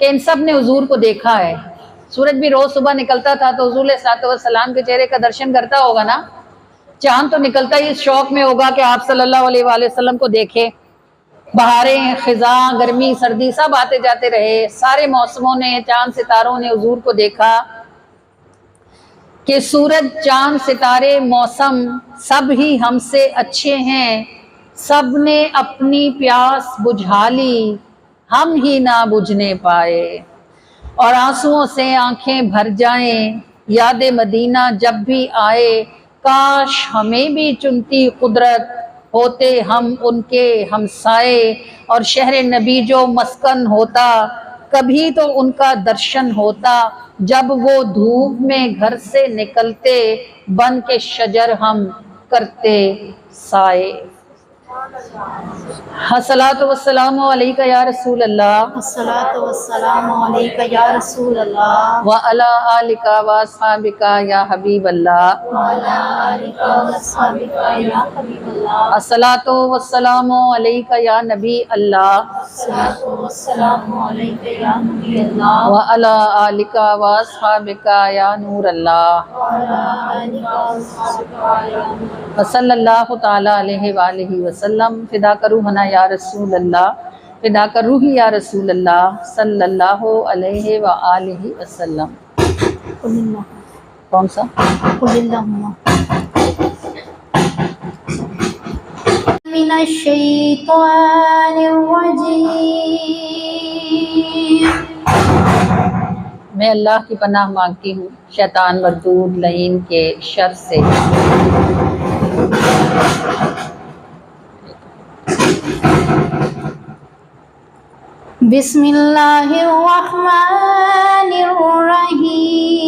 کہ ان سب نے حضور کو دیکھا ہے. سورج بھی روز صبح نکلتا تھا تو حضور علیہ السلام کے چہرے کا درشن کرتا ہوگا نا. چاند تو نکلتا ہی اس شوق میں ہوگا کہ آپ صلی اللہ علیہ وآلہ وسلم کو دیکھے. بہاریں، خزاں، گرمی، سردی سب آتے جاتے رہے، سارے موسموں نے، چاند ستاروں نے حضور کو دیکھا کہ سورج، چاند، ستارے، موسم سب ہی ہم سے اچھے ہیں، سب نے اپنی پیاس بجھا لی، ہم ہی نہ بجھنے پائے. اور آنسوؤں سے آنکھیں بھر جائیں، یاد مدینہ جب بھی آئے، کاش ہمیں بھی چنتی قدرت، ہوتے ہم ان کے ہمسائے. اور شہر نبی جو مسکن ہوتا، کبھی تو ان کا درشن ہوتا، جب وہ دھوپ میں گھر سے نکلتے، بن کے شجر ہم کرتے سائے. الصلاۃ والسلام علیک یا رسول اللہ الصلاۃ والسلام علیک یا رسول اللہ وعلی آلک واصحابک یا حبیب اللہ وعلی آلک واصحابک یا حبیب اللہ. الصلاۃ والسلام علیک یا نبی اللہ الصلاۃ والسلام علیک یا نبی اللہ وعلی آلک واصحابک یا نور اللہ وعلی آلک واصحابک یا نور اللہ. وصلی اللہ تعالی علیہ وآلہ وسلم. فدا روحنا یا رسول اللہ، فدا روحی یا رسول اللہ صلی اللہ علیہ وآلہ وسلم. قل اللہ کون سا؟ قل اللہم من الشیطان الرجیم. میں اللہ کی پناہ مانگتی ہوں شیطان مردود لعین کے شر سے. بسم اللہ الرحمن الرحیم.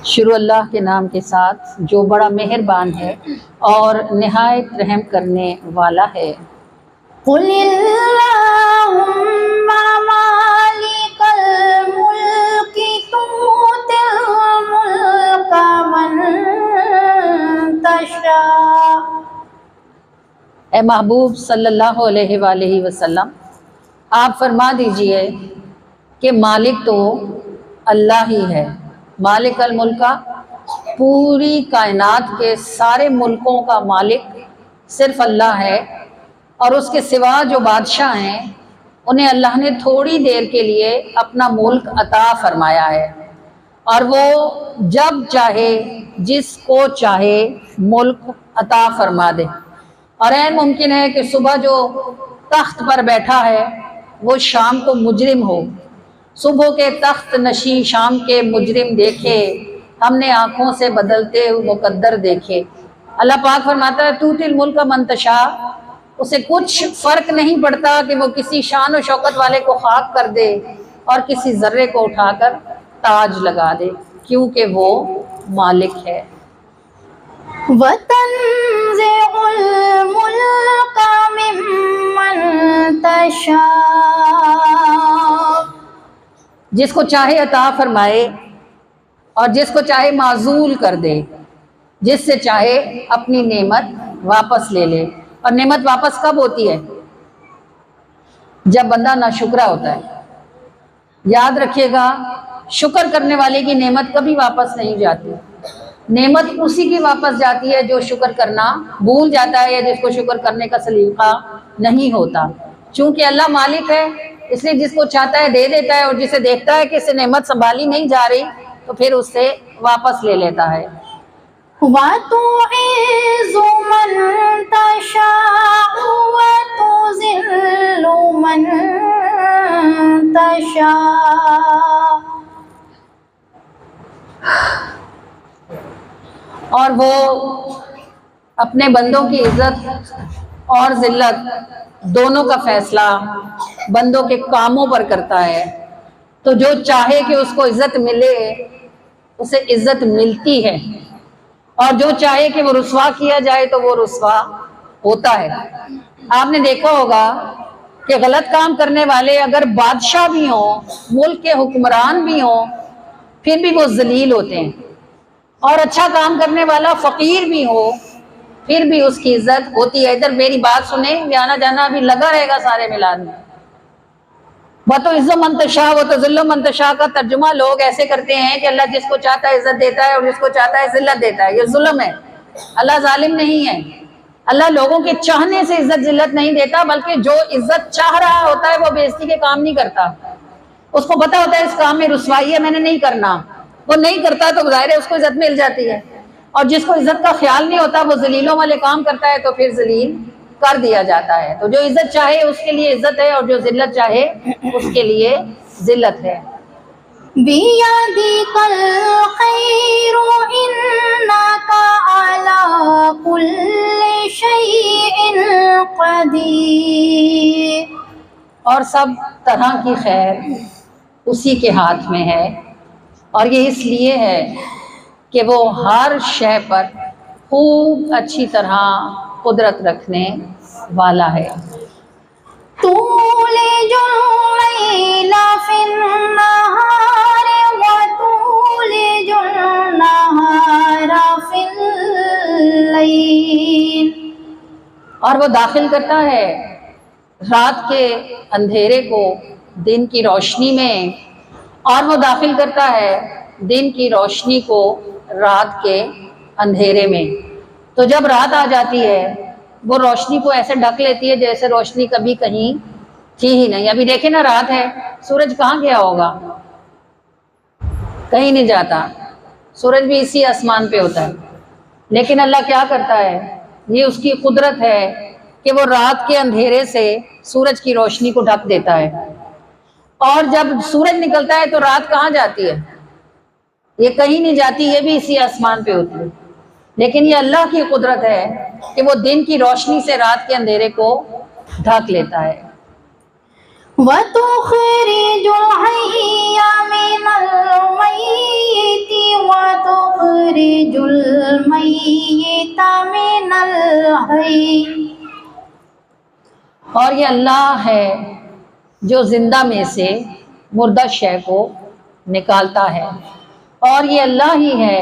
شروع اللہ کے نام کے ساتھ جو بڑا مہربان ہے اور نہایت رحم کرنے والا ہے. قل اللہم مالک الملک تؤتی الملک من تشاء. اے محبوب صلی اللہ علیہ وآلہ وسلم، آپ فرما دیجئے کہ مالک تو اللہ ہی ہے. مالک الملک، پوری کائنات کے سارے ملکوں کا مالک صرف اللہ ہے، اور اس کے سوا جو بادشاہ ہیں انہیں اللہ نے تھوڑی دیر کے لیے اپنا ملک عطا فرمایا ہے، اور وہ جب چاہے جس کو چاہے ملک عطا فرما دے. اور عین ممکن ہے کہ صبح جو تخت پر بیٹھا ہے وہ شام کو مجرم ہو. صبح کے تخت نشین شام کے مجرم دیکھے، ہم نے آنکھوں سے بدلتے مقدر دیکھے. اللہ پاک فرماتا ہے توتی الملک من تشاء. اسے کچھ فرق نہیں پڑتا کہ وہ کسی شان و شوکت والے کو خاک کر دے اور کسی ذرے کو اٹھا کر تاج لگا دے، کیونکہ وہ مالک ہے. وَتَنزِعُ الْمُلْكَ مِمَّن تَشَاءُ. جس کو چاہے عطا فرمائے اور جس کو چاہے معزول کر دے، جس سے چاہے اپنی نعمت واپس لے لے. اور نعمت واپس کب ہوتی ہے؟ جب بندہ ناشکرا ہوتا ہے. یاد رکھیے گا، شکر کرنے والے کی نعمت کبھی واپس نہیں جاتی. نعمت اسی کی واپس جاتی ہے جو شکر کرنا بھول جاتا ہے یا جس کو شکر کرنے کا سلیقہ نہیں ہوتا. چونکہ اللہ مالک ہے اس لیے جس کو چاہتا ہے دے دیتا ہے، اور جسے دیکھتا ہے کہ اسے نعمت سنبھالی نہیں جا رہی تو پھر اس سے واپس لے لیتا ہے. وَتُعِزُّ مَن تَشَاءُ وَتُذِلُّ مَن تَشَاءُ. اور وہ اپنے بندوں کی عزت اور ذلت دونوں کا فیصلہ بندوں کے کاموں پر کرتا ہے. تو جو چاہے کہ اس کو عزت ملے اسے عزت ملتی ہے، اور جو چاہے کہ وہ رسوا کیا جائے تو وہ رسوا ہوتا ہے. آپ نے دیکھا ہوگا کہ غلط کام کرنے والے اگر بادشاہ بھی ہوں، ملک کے حکمران بھی ہوں، پھر بھی وہ ذلیل ہوتے ہیں. اور اچھا کام کرنے والا فقیر بھی ہو پھر بھی اس کی عزت ہوتی ہے. ادھر میری بات سنیں، یہ آنا جانا ابھی لگا رہے گا سارے میلاد میں. وہ تو عزت منتشا وہ تو ذل منتشا کا ترجمہ لوگ ایسے کرتے ہیں کہ اللہ جس کو چاہتا ہے عزت دیتا ہے اور جس کو چاہتا ہے ذلت دیتا ہے. یہ ظلم ہے. اللہ ظالم نہیں ہے. اللہ لوگوں کے چاہنے سے عزت ذلت نہیں دیتا، بلکہ جو عزت چاہ رہا ہوتا ہے وہ بےعزتی کے کام نہیں کرتا. اس کو پتا ہوتا ہے اس کام میں رسوائی ہے، میں نے نہیں کرنا، وہ نہیں کرتا تو ظاہر ہے اس کو عزت مل جاتی ہے. اور جس کو عزت کا خیال نہیں ہوتا وہ ذلیلوں والے کام کرتا ہے تو پھر ذلیل کر دیا جاتا ہے. تو جو عزت چاہے اس کے لیے عزت ہے، اور جو ذلت چاہے اس کے لیے ذلت ہے. بِيَدِكَ الْخَيْرُ إِنَّكَ عَلَى كُلِّ شَيْءٍ قَدِيرٌ. اور سب طرح کی خیر اسی کے ہاتھ میں ہے، اور یہ اس لیے ہے کہ وہ ہر شے پر خوب اچھی طرح قدرت رکھنے والا ہے. تُولِجُ اللَّيْلَ فِي النَّهَارِ وَتُولِجُ النَّهَارَ فِي اللَّيْلِ. اور وہ داخل کرتا ہے رات کے اندھیرے کو دن کی روشنی میں، اور وہ داخل کرتا ہے دن کی روشنی کو رات کے اندھیرے میں. تو جب رات آ جاتی ہے وہ روشنی کو ایسے ڈھک لیتی ہے جیسے روشنی کبھی کہیں تھی ہی نہیں. ابھی دیکھیں نا، رات ہے، سورج کہاں گیا ہوگا؟ کہیں نہیں جاتا. سورج بھی اسی آسمان پہ ہوتا ہے. لیکن اللہ کیا کرتا ہے؟ یہ اس کی قدرت ہے کہ وہ رات کے اندھیرے سے سورج کی روشنی کو ڈھک دیتا ہے. اور جب سورج نکلتا ہے تو رات کہاں جاتی ہے؟ یہ کہیں نہیں جاتی، یہ بھی اسی آسمان پہ ہوتی ہے. لیکن یہ اللہ کی قدرت ہے کہ وہ دن کی روشنی سے رات کے اندھیرے کو ڈھک لیتا ہے. وَتُخْرِجُ الْحَيَّ مِنَ الْمَيِّتِ وَتُخْرِجُ الْمَيِّتَ مِنَ الْحَيِّ. اور یہ اللہ ہے جو زندہ میں سے مردہ شے کو نکالتا ہے، اور یہ اللہ ہی ہے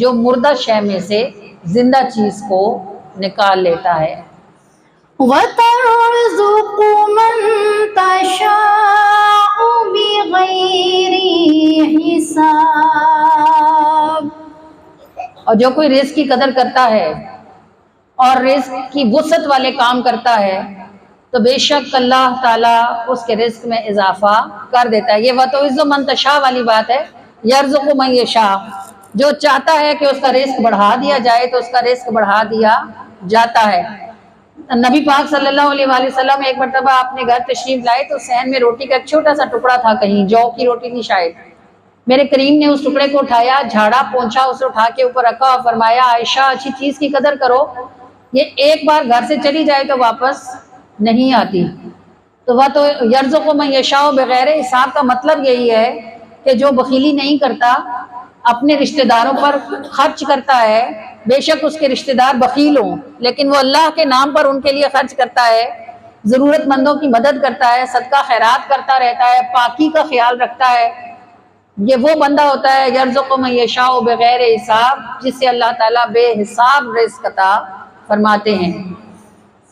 جو مردہ شے میں سے زندہ چیز کو نکال لیتا ہے. وَتَرْزُقُ مَن تَشَاءُ بِغَيْرِ حِسَابٍ. اور جو کوئی رزق کی قدر کرتا ہے اور رزق کی وسعت والے کام کرتا ہے تو بے شک اللہ تعالیٰ اس کے رزق میں اضافہ کر دیتا ہے. یہ وَتُعِزُّ مَن تَشَاءُ والی بات ہے. یرزق من یشاء، جو چاہتا ہے کہ اس کا رزق بڑھا دیا جائے تو اس کا رزق بڑھا دیا جاتا ہے. نبی پاک صلی اللہ علیہ وآلہ وسلم ایک مرتبہ اپنے گھر تشریف لائے تو صحن میں روٹی کا ایک چھوٹا سا ٹکڑا تھا، کہیں جو کی روٹی تھی شاید. میرے کریم نے اس ٹکڑے کو اٹھایا، جھاڑا پونچھا، اسے اٹھا کے اوپر رکھا اور فرمایا عائشہ اچھی چیز کی قدر کرو، یہ ایک بار گھر سے چلی جائے تو واپس نہیں آتی. تو وہ تو یرزق من یشاء بغیر حساب کا مطلب یہی ہے کہ جو بخیلی نہیں کرتا، اپنے رشتہ داروں پر خرچ کرتا ہے، بے شک اس کے رشتہ دار بخیل ہوں لیکن وہ اللہ کے نام پر ان کے لیے خرچ کرتا ہے، ضرورت مندوں کی مدد کرتا ہے، صدقہ خیرات کرتا رہتا ہے، پاکی کا خیال رکھتا ہے، یہ وہ بندہ ہوتا ہے یرزق من یشاء بغیر حساب، جس سے اللہ تعالیٰ بے حساب رزق عطا فرماتے ہیں.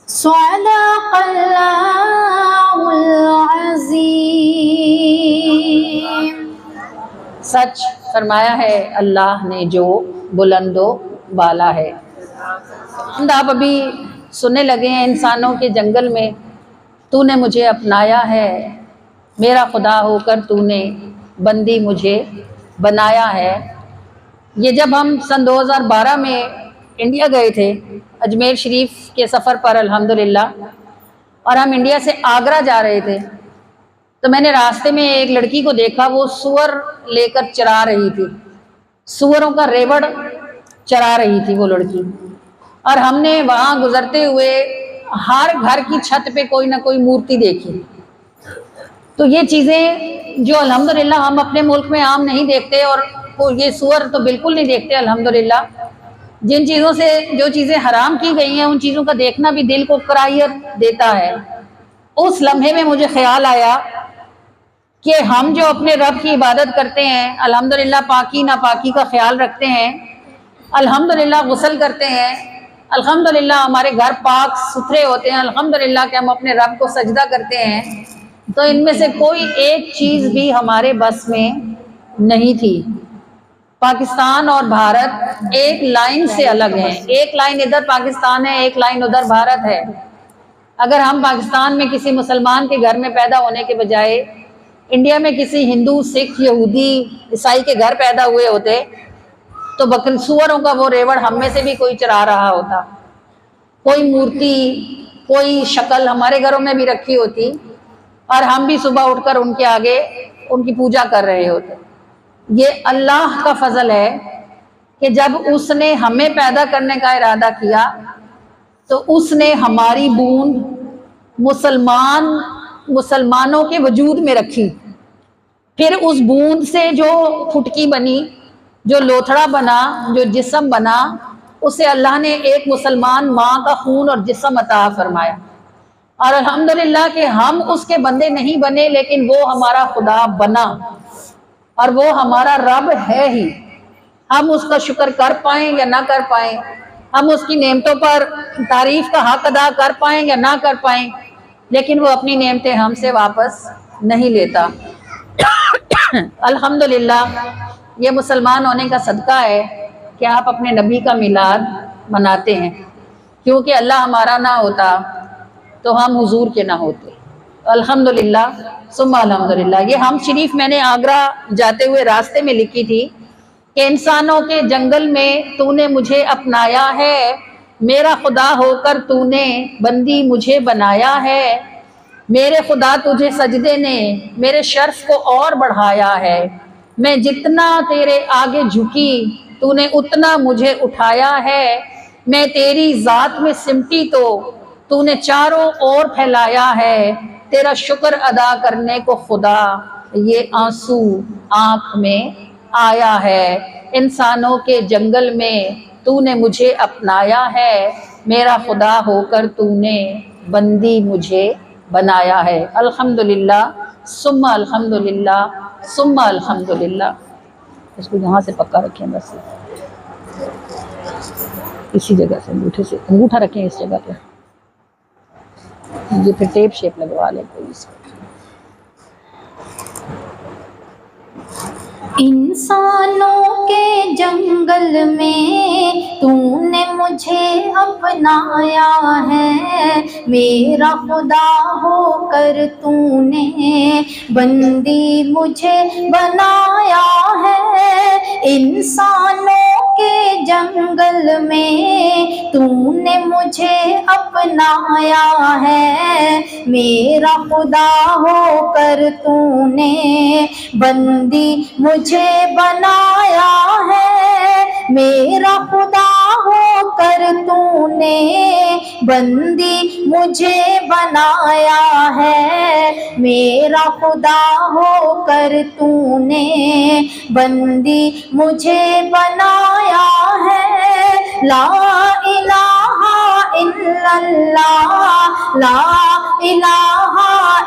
صدق اللہ العظیم. سچ فرمایا ہے اللہ نے جو بلند و بالا ہے. آپ ابھی سننے لگے ہیں انسانوں کے جنگل میں تو نے مجھے اپنایا ہے، میرا خدا ہو کر تو نے بندی مجھے بنایا ہے. یہ جب ہم سن 2012 میں انڈیا گئے تھے اجمیر شریف کے سفر پر الحمدللہ، اور ہم انڈیا سے آگرہ جا رہے تھے تو میں نے راستے میں ایک لڑکی کو دیکھا، وہ سور لے کر چرا رہی تھی، سوروں کا ریوڑ چرا رہی تھی وہ لڑکی. اور ہم نے وہاں گزرتے ہوئے ہر گھر کی چھت پہ کوئی نہ کوئی مورتی دیکھی. تو یہ چیزیں جو الحمدللہ ہم اپنے ملک میں عام نہیں دیکھتے، اور یہ سور تو بالکل نہیں دیکھتے الحمدللہ. جن چیزوں سے جو چیزیں حرام کی گئی ہیں ان چیزوں کا دیکھنا بھی دل کو کراہیت دیتا ہے. اس لمحے میں مجھے خیال آیا کہ ہم جو اپنے رب کی عبادت کرتے ہیں، الحمدللہ پاکی ناپاکی کا خیال رکھتے ہیں، الحمدللہ غسل کرتے ہیں، الحمدللہ ہمارے گھر پاک ستھرے ہوتے ہیں، الحمدللہ کہ ہم اپنے رب کو سجدہ کرتے ہیں، تو ان میں سے کوئی ایک چیز بھی ہمارے بس میں نہیں تھی۔ پاکستان اور بھارت ایک لائن سے الگ ہیں، ایک لائن ادھر پاکستان ہے، ایک لائن ادھر بھارت ہے۔ اگر ہم پاکستان میں کسی مسلمان کے گھر میں پیدا ہونے کے بجائے انڈیا میں کسی ہندو، سکھ، یہودی، عیسائی کے گھر پیدا ہوئے ہوتے تو بکری سوروں کا وہ ریوڑ ہم میں سے بھی کوئی چرا رہا ہوتا، کوئی مورتی، کوئی شکل ہمارے گھروں میں بھی رکھی ہوتی اور ہم بھی صبح اٹھ کر ان کے آگے ان کی پوجا کر رہے ہوتے۔ یہ اللہ کا فضل ہے کہ جب اس نے ہمیں پیدا کرنے کا ارادہ کیا تو اس نے ہماری بوند مسلمانوں کے وجود میں رکھی، پھر اس بوند سے جو پھٹکی بنی، جو لوتھڑا بنا، جو جسم بنا، اسے اللہ نے ایک مسلمان ماں کا خون اور جسم عطا فرمایا۔ اور الحمدللہ کہ ہم اس کے بندے نہیں بنے لیکن وہ ہمارا خدا بنا اور وہ ہمارا رب ہے ہی۔ ہم اس کا شکر کر پائیں یا نہ کر پائیں، ہم اس کی نعمتوں پر تعریف کا حق ادا کر پائیں یا نہ کر پائیں، لیکن وہ اپنی نعمتیں ہم سے واپس نہیں لیتا۔ الحمدللہ یہ مسلمان ہونے کا صدقہ ہے کہ آپ اپنے نبی کا میلاد مناتے ہیں، کیونکہ اللہ ہمارا نہ ہوتا تو ہم حضور کے نہ ہوتے۔ الحمدللہ ثم الحمدللہ۔ یہ ہم شریف میں نے آگرہ جاتے ہوئے راستے میں لکھی تھی کہ انسانوں کے جنگل میں تو نے مجھے اپنایا ہے، میرا خدا ہو کر تو نے بندی مجھے بنایا ہے، میرے خدا تجھے سجدے نے میرے شرف کو اور بڑھایا ہے، میں جتنا تیرے آگے جھکی تو نے اتنا مجھے اٹھایا ہے، میں تیری ذات میں سمٹی تو نے چاروں اور پھیلایا ہے، تیرا شکر ادا کرنے کو خدا یہ آنسو آنکھ میں آیا ہے، انسانوں کے جنگل میں تو نے مجھے اپنایا ہے، میرا خدا ہو کر تو نے بندی مجھے بنایا ہے۔ الحمدللہ ثم الحمدللہ ثم الحمدللہ۔ اس کو یہاں سے پکا رکھیں، بس اسی جگہ سے انگوٹھا رکھیں اس جگہ پہ، یہ پھر ٹیپ شیپ لگوا لیں کوئی اس کو۔ انسانوں کے جنگل میں تو نے مجھے اپنایا ہے، میرا خدا ہو کر تو نے بندی مجھے بنایا ہے، انسانوں کے جنگل میں تو نے مجھے اپنایا ہے، میرا خدا ہو کر تو نے بندی مجھے بنایا ہے، میرا خدا ہو کر تو نے بندی مجھے بنایا ہے، میرا خدا ہو کر تو نے بندی مجھے بنایا ہے، لا الہ الا اللہ، لا الہ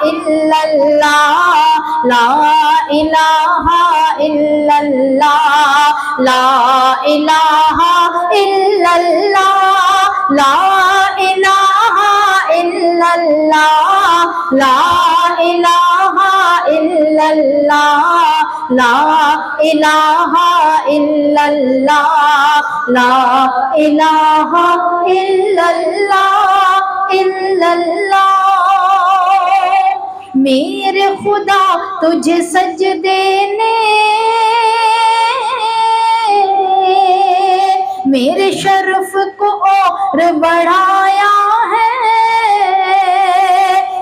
الا اللہ، لا الہ الا اللہ، لا الہ الا اللہ، لا الہ الا اللہ، لا الہ الا اللہ، لا الہ الا اللہ، لا الہ الا اللہ، الا اللہ۔ میرے خدا تجھے سجدے نے میرے شرف کو اور بڑھایا ہے،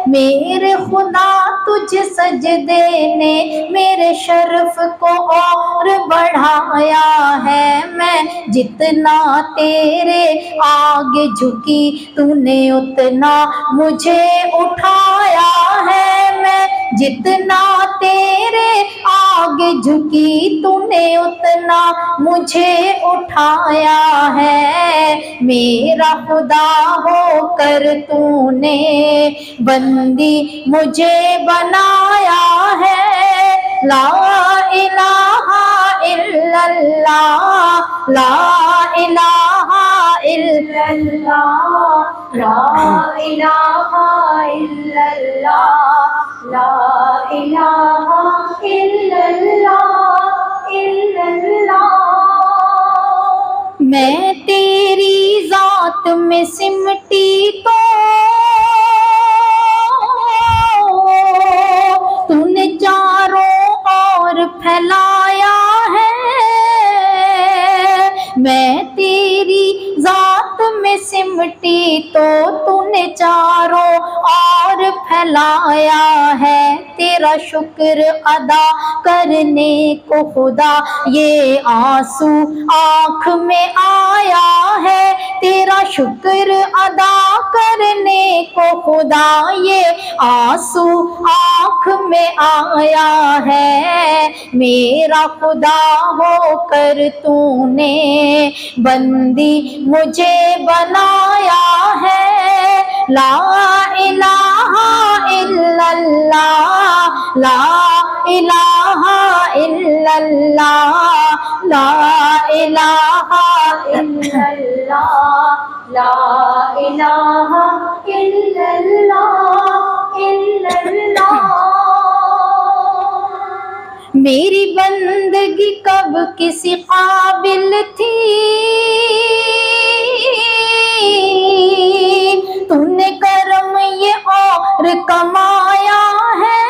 میرے خدا تجھے سجدے نے میرے شرف کو اور بڑھایا ہے، میں جتنا تیرے آگے جھکی تو نے اتنا مجھے اٹھایا ہے، میں جتنا تیرے آگے جھکی تو نے اتنا مجھے اٹھایا ہے، میرا خدا ہو کر تو نے بندی مجھے بنایا ہے، لا الہ الا اللہ، لا الہ الا اللہ، لا الہ الا اللہ، لا الہ الا اللہ الا اللہ۔ میں تیری ذات میں سمٹی تو تو نے چاروں اور پھیلایا ہے، میں تیری ذات میں سمٹی تو تو نے چاروں اور پھیلایا ہے، تیرا شکر ادا کرنے کو خدا یہ آنسو آنکھ میں آیا ہے، تیرا شکر ادا کرنے کو خدا یہ آنسو آنکھ میں آیا ہے، میرا خدا ہو کر تو نے بندی مجھے بنایا ہے، لا الہ الا اللہ لا الہ الا اللہ لا الہ الا اللہ لا الہ الا اللہ الا اللہ۔ میری بندگی کب کسی قابل تھی، تو نے کرم یہ اور کمایا ہے،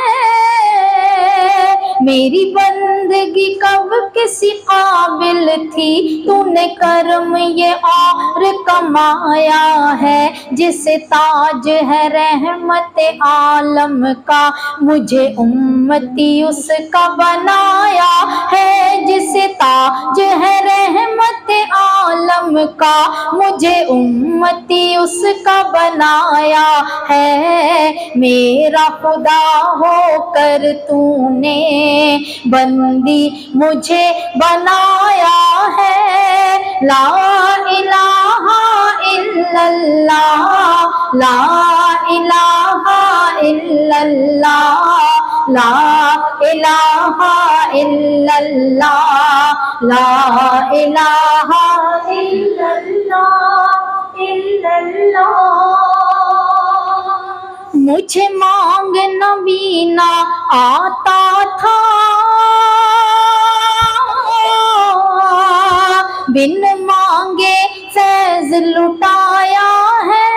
میری بندگی کب کسی قابل تھی، تو نے کرم یہ اور کمایا ہے، جسے تاج ہے رحمت عالم کا مجھے امتی اس کا بنایا ہے، جسے تاج ہے رحمت عالم کا مجھے امتی اس کا بنایا ہے، میرا خدا ہو کر تو نے بندی مجھے بنایا ہے، لا الہ الا اللہ لا الہ الا اللہ لا الہ الا اللہ لا الہ الا اللہ الا اللہ۔ مجھے مانگنا بھی نہ آتا تھا، بن مانگے فیض لٹایا ہے،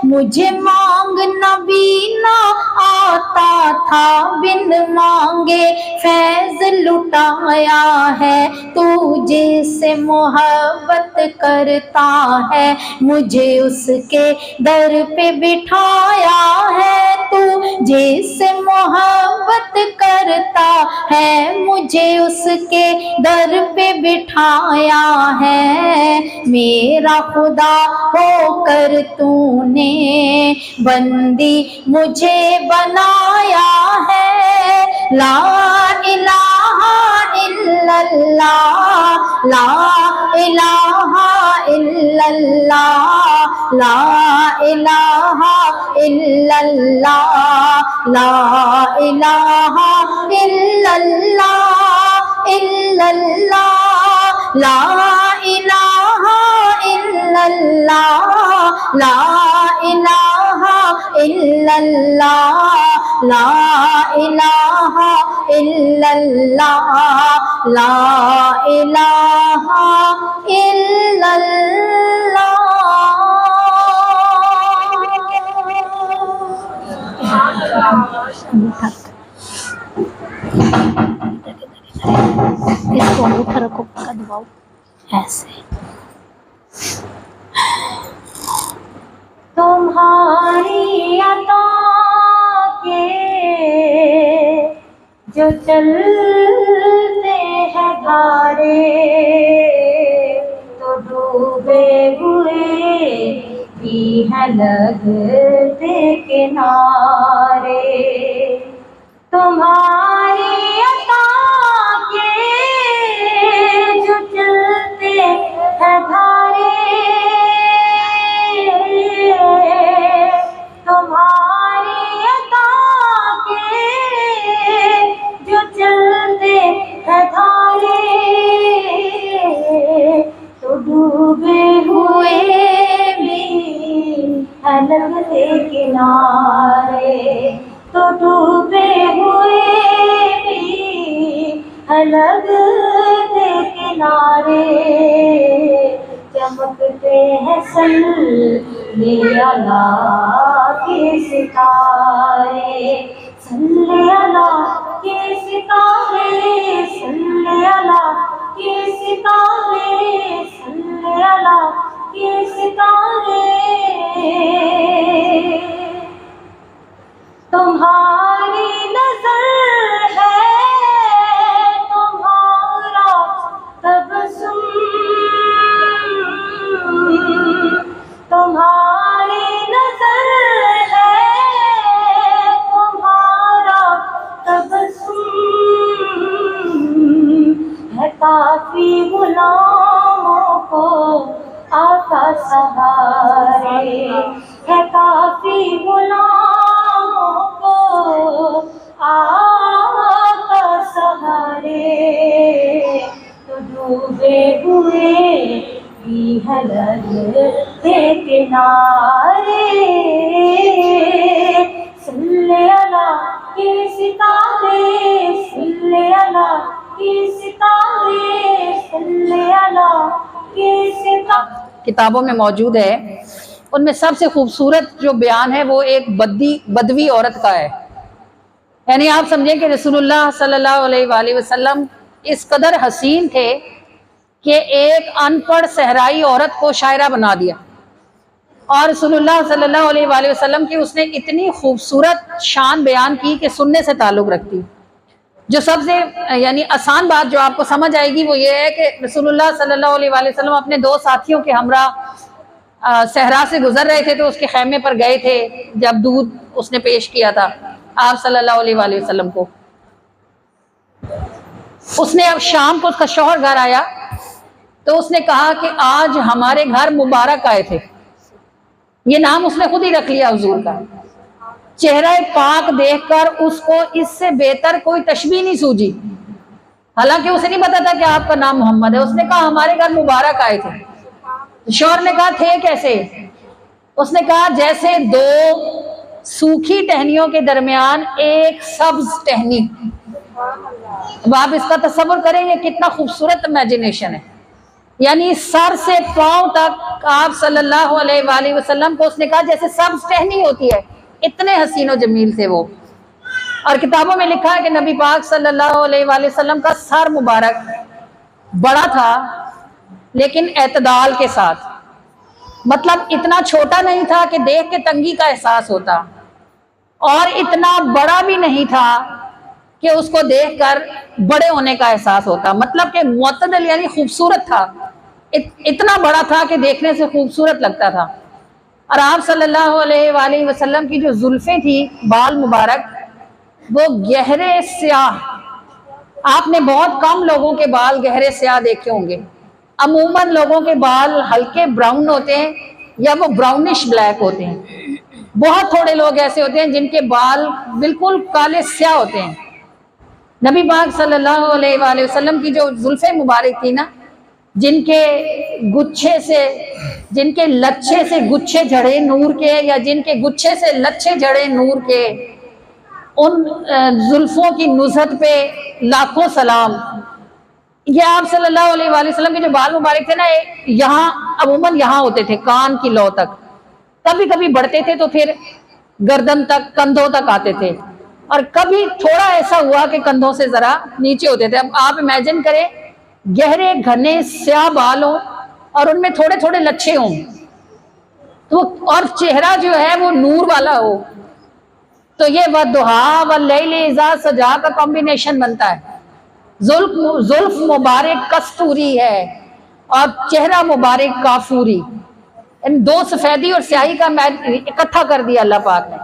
مجھے مانگنا بھی نہ آتا تھا، بن مانگے فیض لٹایا ہے، تو جس سے محبت کرتا ہے مجھے اس کے در پہ بٹھایا ہے، تو جس سے محبت کرتا ہے مجھے اس کے در پہ بٹھایا ہے، میرا خدا ہو کر تو نے بندی مجھے بنایا ہے، لا الہ الا اللہ لا الہ الا اللہ لا الہ الا اللہ لا الہ الا اللہ الا اللہ لا الہ الا اللہ لا الہ الا اللہ لا الہ الا اللہ لا الہ الا اللہ۔ اس کو انگوٹھا رکھو، پکا دباؤ ایسے۔ تمہاری عطا کے جو چلتے ہیں دھارے، تو ڈوبے ہوئے بھی ہیں لگتے کنارے، تمہاری عطا کے جو چلتے ہیں دھارے، تمہاری عطا کے جو چلتے ہیں دھارے، تو ڈوبے ہوئے بھی ہیں لگتے کنارے، تو ڈوبے ہوئے بھی لگتے کنارے چمکتے ہیں صلی اللہ کے ستارے صلی اللہ کے ستارے صلی اللہ کے ستارے صلی اللہ کے ستارے تمہاری نظر ہے تمہارا تبسم تمہاری نظر ہے تمہارا تبسم ہے کافی غلاموں کو آقا سہارے ہے کافی غلاموں کو آقا سہارے تو ڈوبے ہوئے بھی لگتے کنارے صلی اللہ کے ستارے صلی اللہ کے ستارے صلی اللہ کے ستارے کتابوں میں موجود ہے. ان میں سب سے خوبصورت جو بیان ہے وہ ایک بدوی عورت کا ہے. یعنی آپ سمجھیں کہ رسول اللہ صلی اللہ علیہ وآلہ وسلم اس قدر حسین تھے کہ ایک ان پڑھ صحرائی عورت کو شاعرہ بنا دیا، اور رسول اللہ صلی اللہ علیہ وآلہ وسلم کی اس نے اتنی خوبصورت شان بیان کی کہ سننے سے تعلق رکھتی. جو سب سے یعنی آسان بات جو آپ کو سمجھ آئے گی وہ یہ ہے کہ رسول اللہ صلی اللہ علیہ وآلہ وسلم اپنے دو ساتھیوں کے ہمراہ صحرا سے گزر رہے تھے تو اس کے خیمے پر گئے تھے جب دودھ اس نے پیش کیا تھا آپ صلی اللہ علیہ وآلہ وسلم کو. اس نے اب شام کو اس کا شوہر گھر آیا تو اس نے کہا کہ آج ہمارے گھر مبارک آئے تھے. یہ نام اس نے خود ہی رکھ لیا حضور کا. چہرہ پاک دیکھ کر اس کو اس سے بہتر کوئی تشبیہ نہیں سوجی، حالانکہ اسے نہیں پتا تھا کہ آپ کا نام محمد ہے. اس نے کہا ہمارے گھر مبارک آئے تھے. شوہر نے کہا تھے کیسے؟ اس نے کہا جیسے دو سوکھی ٹہنیوں کے درمیان ایک سبز ٹہنی. اب آپ اس کا تصور کریں یہ کتنا خوبصورت امیجنیشن ہے. یعنی سر سے پاؤں تک آپ صلی اللہ علیہ وآلہ وسلم کو اس نے کہا جیسے سبز ٹہنی ہوتی ہے. اتنے حسین و جمیل تھے وہ. اور کتابوں میں لکھا ہے کہ نبی پاک صلی اللہ علیہ وآلہ وسلم کا سر مبارک بڑا تھا لیکن اعتدال کے ساتھ، مطلب اتنا چھوٹا نہیں تھا کہ دیکھ کے تنگی کا احساس ہوتا، اور اتنا بڑا بھی نہیں تھا کہ اس کو دیکھ کر بڑے ہونے کا احساس ہوتا. مطلب کہ معتدل یعنی خوبصورت تھا. اتنا بڑا تھا کہ دیکھنے سے خوبصورت لگتا تھا. اور آپ صلی اللہ علیہ وآلہ وسلم کی جو زلفیں تھی بال مبارک وہ گہرے سیاہ. آپ نے بہت کم لوگوں کے بال گہرے سیاہ دیکھے ہوں گے. عموماً لوگوں کے بال ہلکے براؤن ہوتے ہیں یا وہ براؤنش بلیک ہوتے ہیں. بہت تھوڑے لوگ ایسے ہوتے ہیں جن کے بال بالکل کالے سیاہ ہوتے ہیں. نبی پاک صلی اللہ علیہ وآلہ وسلم کی جو زلفیں مبارک تھی نا، جن کے لچھے سے گچھے جھڑے نور کے، یا جن کے گچھے سے لچھے جھڑے نور کے، ان زلفوں کی نزہت پہ لاکھوں سلام. یہ آپ صلی اللہ علیہ وآلہ وسلم کے جو بال مبارک تھے نا، یہاں عموماً یہاں ہوتے تھے کان کی لو تک، کبھی کبھی بڑھتے تھے تو پھر گردن تک کندھوں تک آتے تھے، اور کبھی تھوڑا ایسا ہوا کہ کندھوں سے ذرا نیچے ہوتے تھے. اب آپ امیجن کریں گہرے گھنے سیاہ بال ہوں اور ان میں تھوڑے تھوڑے لچھے ہوں تو، اور چہرہ جو ہے وہ نور والا ہو، تو یہ وَالضُّحَىٰ وَاللَّيْلِ إِذَا سَجَىٰ کا کمبینیشن بنتا ہے. زلف مبارک کستوری ہے اور چہرہ مبارک کافوری. ان دو سفیدی اور سیاہی کا اکٹھا کر دیا اللہ پاک نے.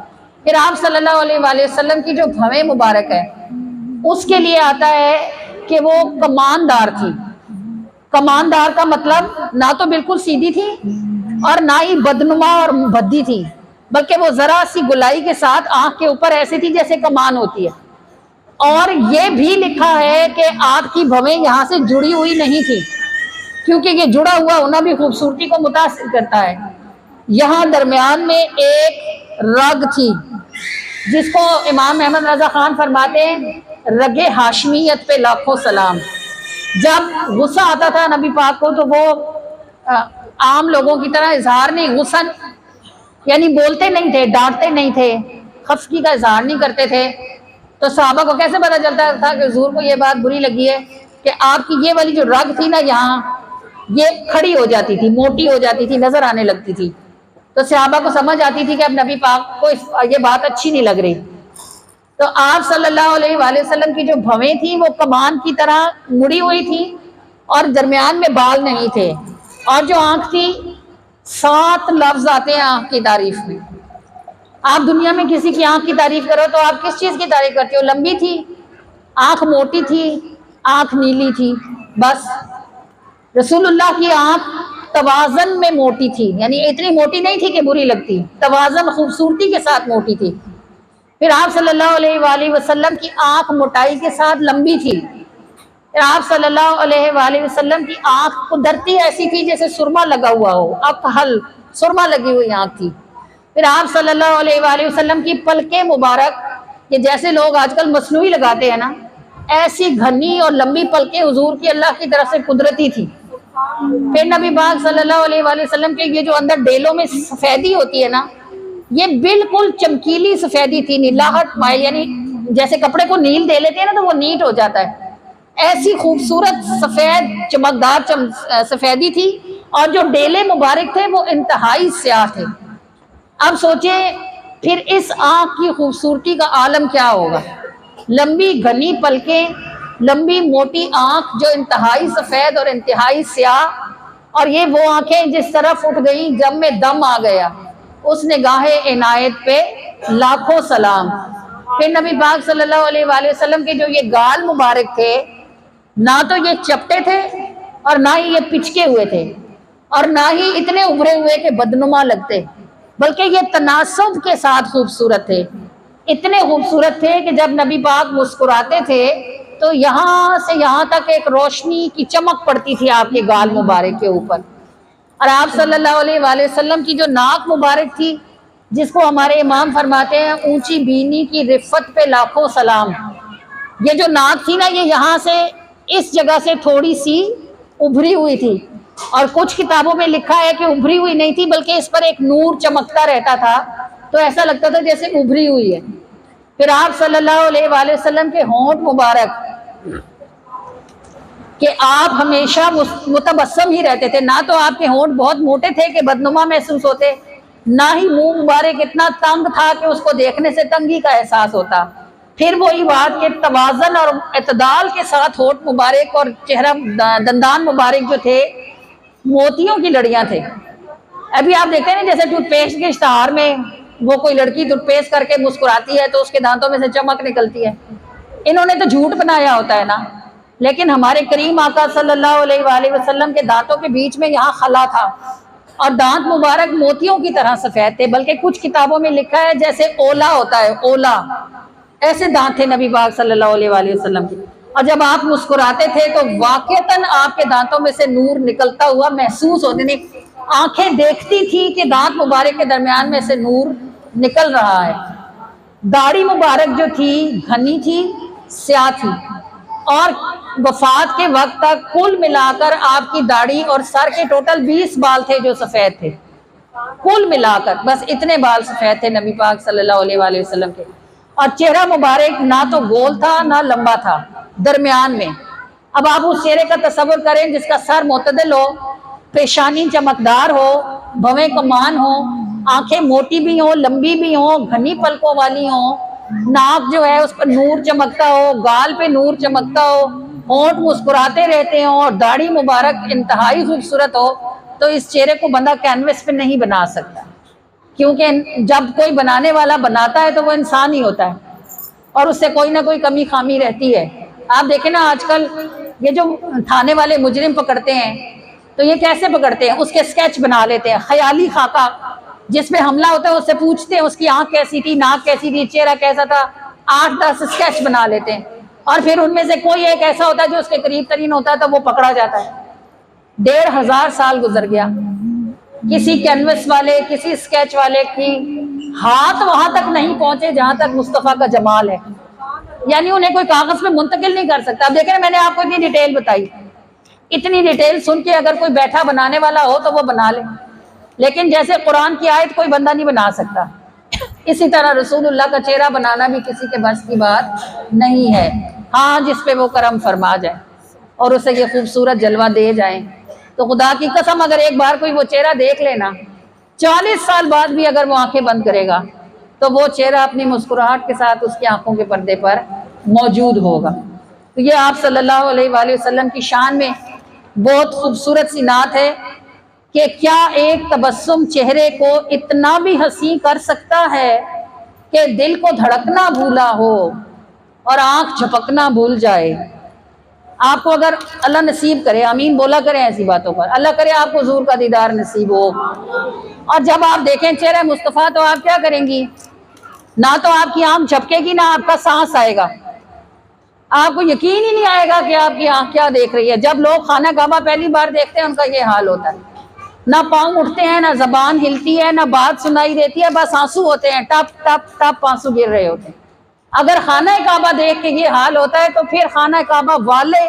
پھر آپ صلی اللہ علیہ وآلہ وسلم کی جو بھویں مبارک ہے اس کے لیے آتا ہے کہ وہ کماندار تھی. کماندار کا مطلب نہ تو بالکل سیدھی تھی اور نہ ہی بدنما اور بھدی تھی، بلکہ وہ ذرا سی گلائی کے ساتھ آنکھ کے اوپر ایسی تھی جیسے کمان ہوتی ہے. اور یہ بھی لکھا ہے کہ آپ کی بھویں یہاں سے جڑی ہوئی نہیں تھی، کیونکہ یہ جڑا ہوا ہونا بھی خوبصورتی کو متاثر کرتا ہے. یہاں درمیان میں ایک رگ تھی جس کو امام احمد رضا خان فرماتے ہیں رگ ہاشمیت پہ لاکھوں سلام. جب غصہ آتا تھا نبی پاک کو تو وہ عام لوگوں کی طرح اظہار نہیں، غصہ یعنی بولتے نہیں تھے، ڈانٹتے نہیں تھے، خفگی کا اظہار نہیں کرتے تھے. تو صحابہ کو کیسے پتہ چلتا تھا کہ حضور کو یہ بات بری لگی ہے کہ آپ کی یہ والی جو رگ تھی نا یہاں، یہ کھڑی ہو جاتی تھی، موٹی ہو جاتی تھی، نظر آنے لگتی تھی. تو صحابہ کو سمجھ آتی تھی کہ اب نبی پاک کو یہ بات اچھی نہیں لگ رہی. تو آپ صلی اللہ علیہ وآلہ وسلم کی جو بھویں تھیں وہ کمان کی طرح مڑی ہوئی تھی اور درمیان میں بال نہیں تھے. اور جو آنکھ تھی، 7 لفظ آتے ہیں آنکھ کی تعریف میں. آپ دنیا میں کسی کی آنکھ کی تعریف کرو تو آپ کس چیز کی تعریف کرتے ہو؟ لمبی تھی، آنکھ موٹی تھی، آنکھ نیلی تھی، بس. رسول اللہ کی آنکھ توازن میں موٹی تھی، یعنی اتنی موٹی نہیں تھی کہ بری لگتی، توازن خوبصورتی کے ساتھ موٹی تھی. پھر آپ صلی اللہ علیہ وآلہ وسلم کی آنکھ موٹائی کے ساتھ لمبی تھی. پھر آپ صلی اللہ علیہ وآلہ وسلم کی آنکھ قدرتی ایسی تھی جیسے سرما لگا ہوا ہو، اکحل سرما لگی ہوئی آنکھ تھی. پھر آپ صلی اللہ علیہ وآلہ وسلم کی پلکیں مبارک، یہ جیسے لوگ آج کل مصنوعی لگاتے ہیں نا، ایسی گھنی اور لمبی پلکیں حضور کی اللہ کی طرف سے قدرتی تھی. پھر نبی پاک صلی اللہ علیہ وآلہ وسلم کے یہ جو اندر ڈیلوں میں سفیدی ہوتی ہے نا، یہ بالکل چمکیلی سفیدی تھی، نیلاہٹ مائل، یعنی جیسے کپڑے کو نیل دے لیتے ہیں نا تو وہ نیٹ ہو جاتا ہے، ایسی خوبصورت سفید چمکدار سفیدی تھی. اور جو ڈیلے مبارک تھے وہ انتہائی سیاہ تھے. اب سوچیں پھر اس آنکھ کی خوبصورتی کا عالم کیا ہوگا. لمبی گھنی پلکیں، لمبی موٹی آنکھ جو انتہائی سفید اور انتہائی سیاہ، اور یہ وہ آنکھیں جس طرف اٹھ گئی جب میں دم آ گیا، اس نگاہ عنایت پہ لاکھوں سلام. پھر نبی پاک صلی اللہ علیہ وآلہ وسلم کے جو یہ گال مبارک تھے، نہ تو یہ چپٹے تھے اور نہ ہی یہ پچکے ہوئے تھے اور نہ ہی اتنے ابھرے ہوئے کہ بدنما لگتے، بلکہ یہ تناسب کے ساتھ خوبصورت تھے. اتنے خوبصورت تھے کہ جب نبی پاک مسکراتے تھے تو یہاں سے یہاں تک ایک روشنی کی چمک پڑتی تھی آپ کے گال مبارک کے اوپر. اور آپ صلی اللہ علیہ وآلہ وسلم کی جو ناک مبارک تھی، جس کو ہمارے امام فرماتے ہیں اونچی بینی کی رفت پہ لاکھوں سلام. یہ جو ناک تھی نا، یہ یہاں سے اس جگہ سے تھوڑی سی ابھری ہوئی تھی، اور کچھ کتابوں میں لکھا ہے کہ ابھری ہوئی نہیں تھی بلکہ اس پر ایک نور چمکتا رہتا تھا، تو ایسا لگتا تھا جیسے ابھری ہوئی ہے. پھر آپ صلی اللہ علیہ وآلہ وسلم کے ہونٹ مبارک کہ آپ ہمیشہ متبسم ہی رہتے تھے. نہ تو آپ کے ہونٹ بہت موٹے تھے کہ بدنما محسوس ہوتے، نہ ہی منہ مبارک اتنا تنگ تھا کہ اس کو دیکھنے سے تنگی کا احساس ہوتا. پھر وہی بات کہ توازن اور اعتدال کے ساتھ ہونٹ مبارک اور چہرہ دندان مبارک جو تھے موتیوں کی لڑیاں تھے. ابھی آپ دیکھتے ہیں نا جیسے ٹوتھ پیسٹ کے اشتہار میں وہ کوئی لڑکی ٹوتھ پیسٹ کر کے مسکراتی ہے تو اس کے دانتوں میں سے چمک نکلتی ہے. انہوں نے تو جھوٹ بنایا ہوتا ہے نا، لیکن ہمارے کریم آقا صلی اللہ علیہ وآلہ وسلم کے دانتوں کے بیچ میں یہاں خلا تھا اور دانت مبارک موتیوں کی طرح سفید تھے، بلکہ کچھ کتابوں میں لکھا ہے جیسے اولا ہوتا ہے، اولا، ایسے دانت تھے نبی پاک صلی اللہ علیہ وآلہ وسلم کے. اور جب آپ مسکراتے تھے تو واقعتاً آپ کے دانتوں میں سے نور نکلتا ہوا محسوس ہوتے تھے. آنکھیں دیکھتی تھی کہ دانت مبارک کے درمیان میں سے نور نکل رہا ہے. داڑھی مبارک جو تھی گھنی تھی، سیاہ تھی، اور وفات کے وقت تک کل ملا کر آپ کی داڑھی اور سر کے ٹوٹل 20 بال تھے جو سفید تھے، کل ملا کر بس اتنے بال سفید تھے نبی پاک صلی اللہ علیہ وآلہ وسلم کے. اور چہرہ مبارک نہ تو گول تھا نہ لمبا تھا، درمیان میں. اب آپ اس چہرے کا تصور کریں جس کا سر معتدل ہو، پیشانی چمکدار ہو، بھویں کمان ہو، آنکھیں موٹی بھی ہوں، لمبی بھی ہوں، گھنی پلکوں والی ہوں، ناک جو ہے اس پر نور چمکتا ہو، گال پہ نور چمکتا ہو، ہونٹ مسکراتے رہتے ہوں اور داڑھی مبارک انتہائی خوبصورت ہو، تو اس چہرے کو بندہ کینوس پہ نہیں بنا سکتا، کیونکہ جب کوئی بنانے والا بناتا ہے تو وہ انسان ہی ہوتا ہے اور اس سے کوئی نہ کوئی کمی خامی رہتی ہے. آپ دیکھیں نا آج کل یہ جو تھانے والے مجرم پکڑتے ہیں تو یہ کیسے پکڑتے ہیں؟ اس کے سکیچ بنا لیتے ہیں، خیالی خاکہ جس پہ حملہ ہوتا ہے اس سے پوچھتے ہیں اس کی آنکھ کیسی تھی، ناک کیسی تھی، چہرہ کیسا تھا، 8-10 سکیچ بنا لیتے ہیں، اور پھر ان میں سے کوئی ایک ایسا ہوتا ہے جو اس کے قریب ترین ہوتا ہے تو وہ پکڑا جاتا ہے. 1500 سال گزر گیا، کسی کینوس والے، کسی سکیچ والے کی ہاتھ وہاں تک نہیں پہنچے جہاں تک مصطفیٰ کا جمال ہے، یعنی انہیں کوئی کاغذ پہ منتقل نہیں کر سکتا۔ اب دیکھیں میں نے آپ کو اتنی ڈیٹیل بتائی، اتنی ڈیٹیل سن کے اگر کوئی بیٹھا بنانے والا ہو تو وہ بنا لے، لیکن جیسے قرآن کی آیت کوئی بندہ نہیں بنا سکتا، اسی طرح رسول اللہ کا چہرہ بنانا بھی کسی کے بس کی بات نہیں ہے۔ ہاں جس پہ وہ کرم فرما جائے اور اسے یہ خوبصورت جلوہ دے جائیں، تو خدا کی قسم اگر ایک بار کوئی وہ چہرہ دیکھ لینا، 40 سال بعد بھی اگر وہ آنکھیں بند کرے گا تو وہ چہرہ اپنی مسکراہٹ کے ساتھ اس کی آنکھوں کے پردے پر موجود ہوگا۔ تو یہ آپ صلی اللہ علیہ وآلہ وسلم کی شان میں بہت خوبصورت سی نعت ہے کہ کیا ایک تبسم چہرے کو اتنا بھی حسین کر سکتا ہے کہ دل کو دھڑکنا بھولا ہو اور آنکھ جھپکنا بھول جائے۔ آپ کو اگر اللہ نصیب کرے، آمین بولا کریں ایسی باتوں پر، اللہ کرے آپ کو حضور کا دیدار نصیب ہو، اور جب آپ دیکھیں چہرہ مصطفیٰ تو آپ کیا کریں گی؟ نہ تو آپ کی آنکھ جھپکے گی، نہ آپ کا سانس آئے گا، آپ کو یقین ہی نہیں آئے گا کہ آپ کی آنکھ کیا دیکھ رہی ہے۔ جب لوگ خانہ کعبہ پہلی بار دیکھتے ہیں ان کا یہ حال ہوتا ہے، نہ پاؤں اٹھتے ہیں، نہ زبان ہلتی ہے، نہ بات سنائی دیتی ہے، بس آنسو ہوتے ہیں، ٹپ ٹپ ٹپ آنسو گر رہے ہوتے ہیں۔ اگر خانہ کعبہ دیکھ کے یہ حال ہوتا ہے تو پھر خانہ کعبہ والے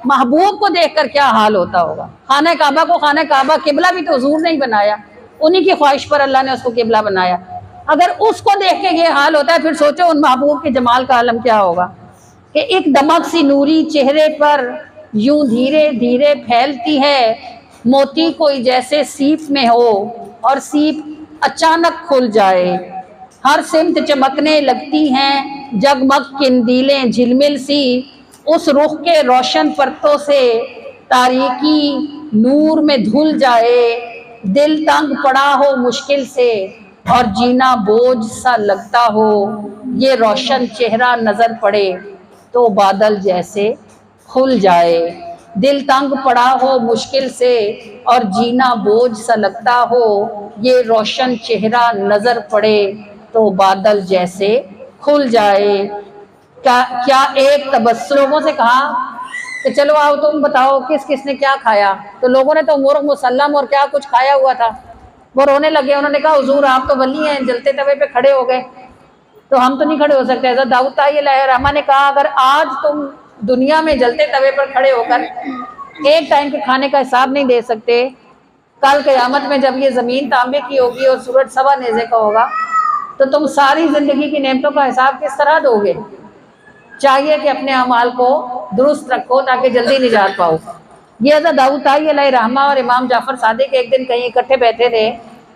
محبوب کو دیکھ کر کیا حال ہوتا ہوگا۔ خانہ کعبہ کو خانہ کعبہ قبلہ بھی تو حضور نے ہی بنایا، انہی کی خواہش پر اللہ نے اس کو قبلہ بنایا۔ اگر اس کو دیکھ کے یہ حال ہوتا ہے پھر سوچو ان محبوب کے جمال کا عالم کیا ہوگا کہ ایک دمک سی نوری چہرے پر یوں دھیرے دھیرے پھیلتی ہے، موتی کوئی جیسے سیپ میں ہو اور سیپ اچانک کھل جائے، ہر سمت چمکنے لگتی ہیں جگمگ قندیلیں جھلمل سی، اس رخ کے روشن پرتوں سے تاریکی نور میں دھل جائے، دل تنگ پڑا ہو مشکل سے اور جینا بوجھ سا لگتا ہو، یہ روشن چہرہ نظر پڑے تو بادل جیسے کھل جائے۔ دل تنگ پڑا ہو مشکل سے اور جینا بوجھ سا لگتا ہو، یہ روشن چہرہ نظر پڑے تو بادل جیسے کھل جائے۔ کیا ایک تبسم، لوگوں سے کہا کہ چلو آؤ تم بتاؤ کس کس نے کیا کھایا، تو لوگوں نے تو مرغ مسلم اور کیا کچھ کھایا ہوا تھا، وہ رونے لگے۔ انہوں نے کہا حضور آپ تو ولی ہیں، جلتے توے پہ کھڑے ہو گئے، تو ہم تو نہیں کھڑے ہو سکتے۔ حضرت داؤد طائی علیہ الرحمہ نے کہا اگر آج تم دنیا میں جلتے توے پر کھڑے ہو کر ایک ٹائم کے کھانے کا حساب نہیں دے سکتے، کل قیامت میں جب یہ زمین تانبے کی ہوگی اور سورج سوا نیزے کا ہوگا تو تم ساری زندگی کی نعمتوں کا حساب کس طرح دو گے؟ چاہیے کہ اپنے اعمال کو درست رکھو تاکہ جلدی نجات پاؤ۔ یہ حضرت داؤد طائی علیہ الرحمہ اور امام جعفر صادق ایک دن کہیں اکٹھے بیٹھے تھے۔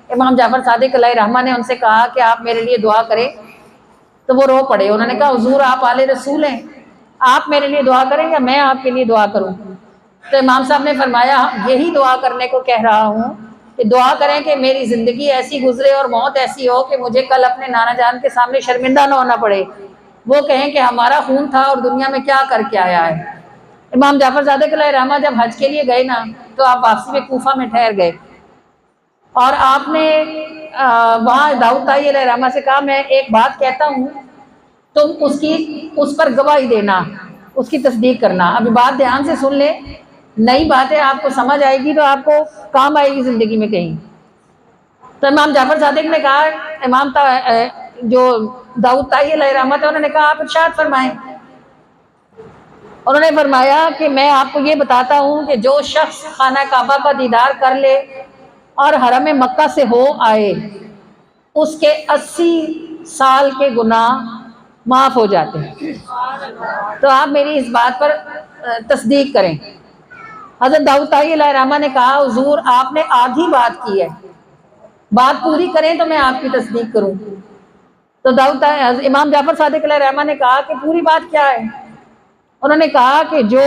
امام جعفر صادق علیہ الرحمہ نے ان سے کہا کہ آپ میرے لیے دعا کریں، تو وہ رو پڑے۔ انہوں نے کہا حضور آپ آل رسول ہیں، آپ میرے لیے دعا کریں یا میں آپ کے لیے دعا کروں؟ تو امام صاحب نے فرمایا یہی دعا کرنے کو کہہ رہا ہوں کہ دعا کریں کہ میری زندگی ایسی گزرے اور موت ایسی ہو کہ مجھے کل اپنے نانا جان کے سامنے شرمندہ نہ ہونا پڑے، وہ کہیں کہ ہمارا خون تھا اور دنیا میں کیا کر کے آیا ہے۔ امام جعفر صادق علیہ الرحمہ جب حج کے لیے گئے نا تو آپ واپسی میں کوفہ میں ٹھہر گئے، اور آپ نے وہاں داؤد طائی علیہ الرحمہ سے کہا میں ایک بات کہتا ہوں، تم اس پر گواہی دینا، اس کی تصدیق کرنا۔ ابھی بات دھیان سے سن لے، نئی باتیں آپ کو سمجھ آئے گی تو آپ کو کام آئے گی زندگی میں کہیں۔ تو امام جعفر صادق نے کہا، امام جو داؤد طائی علیہ الرحمہ تھے انہوں نے کہا آپ ارشاد فرمائیں۔ انہوں نے فرمایا کہ میں آپ کو یہ بتاتا ہوں کہ جو شخص خانہ کعبہ کا دیدار کر لے اور حرم مکہ سے ہو آئے، اس کے 80 سال کے گناہ معاف ہو جاتے ہیں۔ تو آپ میری اس بات پر تصدیق کریں۔ حضرت داؤد طائی علیہ الرحمہ نے کہا حضور آپ نے آدھی بات کی ہے، بات پوری کریں تو میں آپ کی تصدیق کروں۔ تو امام جعفر صادق علیہ الرحمہ نے کہا کہ پوری بات کیا ہے؟ انہوں نے کہا کہ جو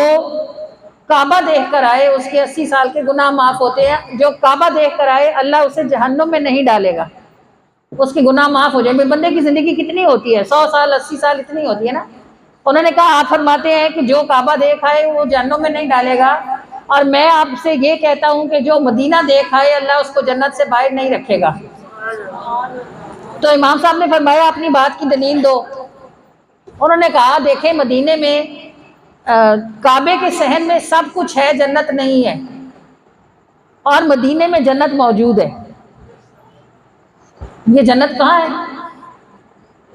کعبہ دیکھ کر آئے اس کے 80 سال کے گناہ معاف ہوتے ہیں، جو کعبہ دیکھ کر آئے اللہ اسے جہنم میں نہیں ڈالے گا، اس کے گناہ معاف ہو جائیں۔ بندے کی زندگی کتنی ہوتی ہے؟ 100 سال 80 سال اتنی ہوتی ہے نا۔ انہوں نے کہا آپ فرماتے ہیں کہ جو کعبہ دیکھ آئے وہ جہنم میں نہیں ڈالے گا، اور میں آپ سے یہ کہتا ہوں کہ جو مدینہ دیکھ آئے اللہ اس کو جنت سے باہر نہیں رکھے گا۔ تو امام صاحب نے فرمایا اپنی بات کی دلیل دو۔ انہوں نے کہا دیکھیں مدینے میں کعبے کے صحن میں سب کچھ ہے، جنت نہیں ہے، اور مدینے میں جنت موجود ہے۔ یہ جنت کہاں ہے؟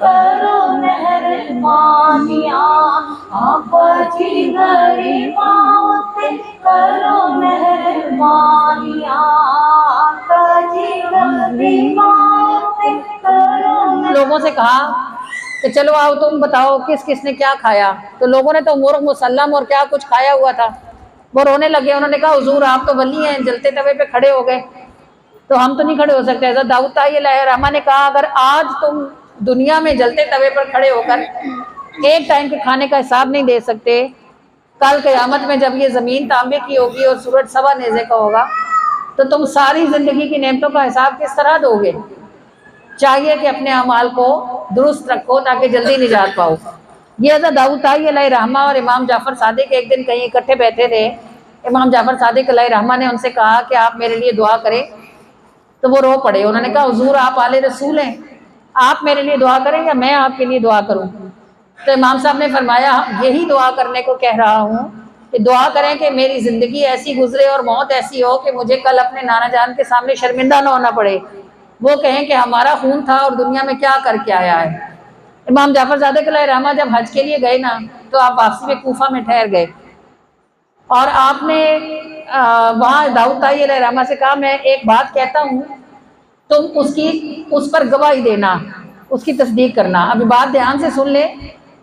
کرو مہربانیاں، آقا جی غریباں پہ کرو مہربانیاں، آقا جی غریباں پہ کرو لوگوں سے کہا کہ چلو آؤ تم بتاؤ کس کس نے کیا کھایا. تو لوگوں نے تو مرغ مسلم اور کیا کچھ کھایا ہوا تھا. وہ رونے لگے. انہوں نے کہا حضور آپ تو ولی ہیں, جلتے توے پہ کھڑے ہو گئے تو ہم تو نہیں کھڑے ہو سکتے. حضرت داؤد طائی علیہ الرحمہ نے کہا اگر آج تم دنیا میں جلتے توے پر کھڑے ہو کر ایک ٹائم کے کھانے کا حساب نہیں دے سکتے, کل قیامت میں جب یہ زمین تانبے کی ہوگی اور سورج سوا نیزے کا ہوگا تو تم ساری زندگی کی نعمتوں کا حساب کس طرح دو گے؟ چاہیے کہ اپنے اعمال کو درست رکھو تاکہ جلدی نجات پاؤ. یہ حضرت داؤد طائی علیہ الرحمہ اور امام جعفر صادق ایک دن کہیں اکٹھے بیٹھے تھے. امام جعفر صادق علیہ الرحمہ نے ان سے کہا کہ آپ میرے لیے دعا کریں, تو وہ رو پڑے. انہوں نے کہا حضور آپ آل رسول ہیں, آپ میرے لیے دعا کریں یا میں آپ کے لیے دعا کروں؟ تو امام صاحب نے فرمایا یہی دعا کرنے کو کہہ رہا ہوں کہ دعا کریں کہ میری زندگی ایسی گزرے اور موت ایسی ہو کہ مجھے کل اپنے نانا جان کے سامنے شرمندہ نہ ہونا پڑے, وہ کہیں کہ ہمارا خون تھا اور دنیا میں کیا کر کے آیا ہے. امام جعفر صادق علیہ الرحمہ جب حج کے لیے گئے نا تو آپ واپسی میں کوفہ میں ٹھہر گئے اور آپ نے وہاں داؤد طائی علیہ الرحمہ سے کہا میں ایک بات کہتا ہوں, تم اس پر گواہی دینا, اس کی تصدیق کرنا. ابھی بات دھیان سے سن لیں,